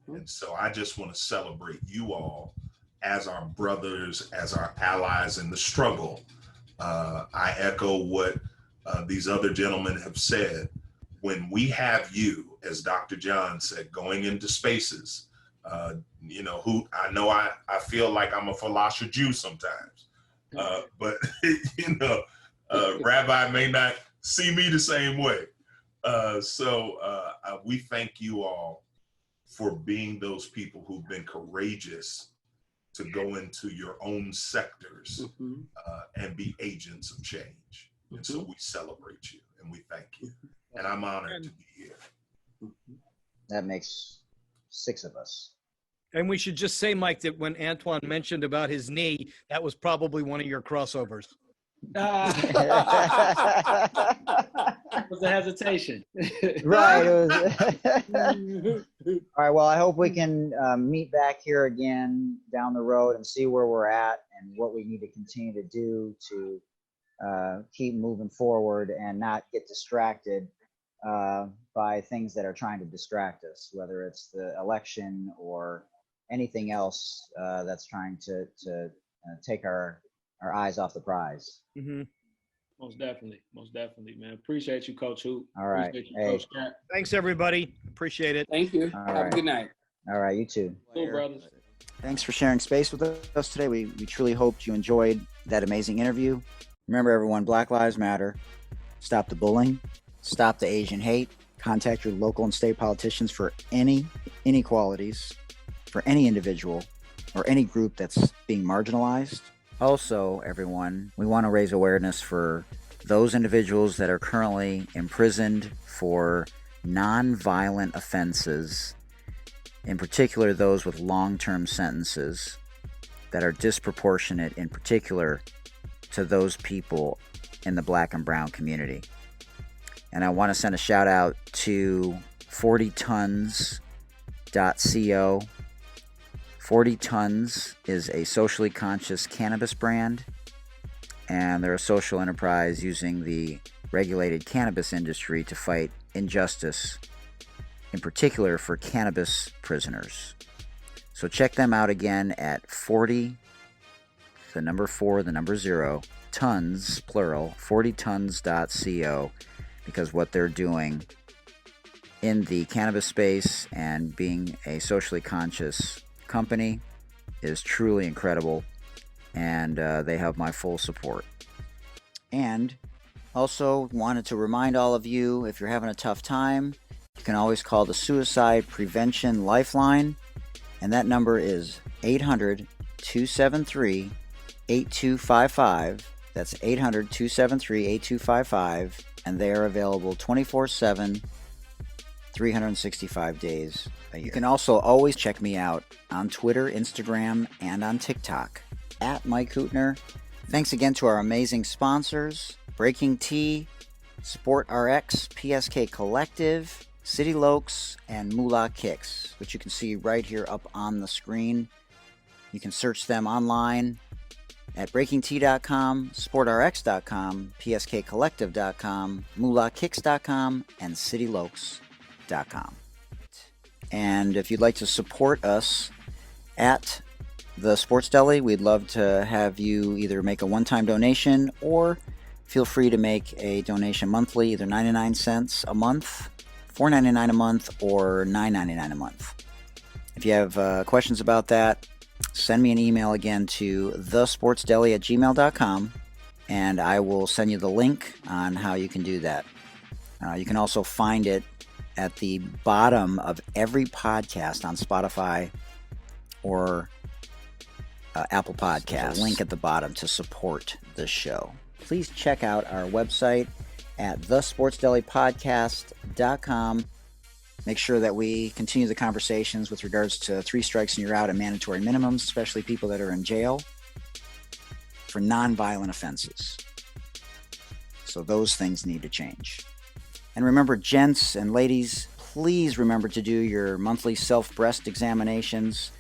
And so I just want to celebrate you all as our brothers, as our allies in the struggle. I echo what these other gentlemen have said. When we have you, as Dr. John said, going into spaces, who I know I feel like I'm a philosopher Jew sometimes, but Rabbi may not see me the same way. So we thank you all for being those people who've been courageous to go into your own sectors and be agents of change. And so we celebrate you and we thank you. And I'm honored to be here. That makes 6 of us. And we should just say, Mike, that when Antwoine mentioned about his knee, that was probably one of your crossovers. Was a hesitation. Right. All right. Well, I hope we can meet back here again down the road and see where we're at and what we need to continue to do to keep moving forward and not get distracted by things that are trying to distract us, whether it's the election or anything else that's trying to take our eyes off the prize. Mm-hmm. Most definitely, man. Appreciate you, Coach Hoop. All right. Appreciate you, Hey. Coach Cat. Thanks, everybody. Appreciate it. Thank you. All Have right. a good night. All right. You too. Cool, brothers. Thanks for sharing space with us today. We truly hoped you enjoyed that amazing interview. Remember, everyone, Black Lives Matter. Stop the bullying. Stop the Asian hate. Contact your local and state politicians for any inequalities, for any individual or any group that's being marginalized. Also, everyone, we want to raise awareness for those individuals that are currently imprisoned for non-violent offenses, in particular those with long-term sentences that are disproportionate in particular to those people in the Black and brown community. And I want to send a shout out to 40tons.co. 40 Tons is a socially conscious cannabis brand, and they're a social enterprise using the regulated cannabis industry to fight injustice, in particular for cannabis prisoners. So check them out again at 40, the number 4, the number 0, tons, plural, 40tons.co, because what they're doing in the cannabis space and being a socially conscious company is truly incredible, and they have my full support. And also wanted to remind all of you, if you're having a tough time, you can always call the Suicide Prevention Lifeline, and that number is 800-273-8255. That's 800-273-8255, and they are available 24/7, 365 days a year. You can also always check me out on Twitter, Instagram, and on TikTok at Mike Hootner. Thanks again to our amazing sponsors, Breaking Tea, Sport RX, PSK Collective, City Lokes, and Moolah Kicks, which you can see right here up on the screen. You can search them online at breakingtea.com, sportrx.com, pskcollective.com, moolahkicks.com, and citylokes.com. And if you'd like to support us at the Sports Deli, we'd love to have you either make a one-time donation or feel free to make a donation monthly, either 99 cents a month, $4.99 a month, or $9.99 a month. If you have questions about that, send me an email again to thesportsdeli@gmail.com, and I will send you the link on how you can do that. You can also find it at the bottom of every podcast on Spotify or Apple Podcasts. Link at the bottom to support the show. Please check out our website at thesportsdelipodcast.com. Make sure that we continue the conversations with regards to 3 strikes and you're out and mandatory minimums, especially people that are in jail for non-violent offenses. So those things need to change. And remember, gents and ladies, please remember to do your monthly self-breast examinations.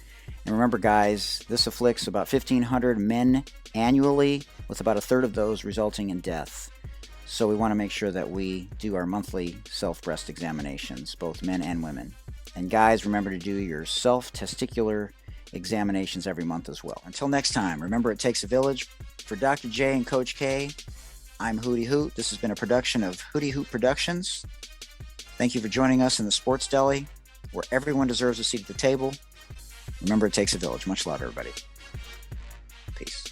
And remember, guys, this afflicts about 1,500 men annually, with about a third of those resulting in death. So we want to make sure that we do our monthly self-breast examinations, both men and women. And guys, remember to do your self-testicular examinations every month as well. Until next time, remember, it takes a village. For Dr. J and Coach K, I'm Hootie Hoot. This has been a production of Hootie Hoot Productions. Thank you for joining us in the Sports Deli, where everyone deserves a seat at the table. Remember, it takes a village. Much love, everybody. Peace.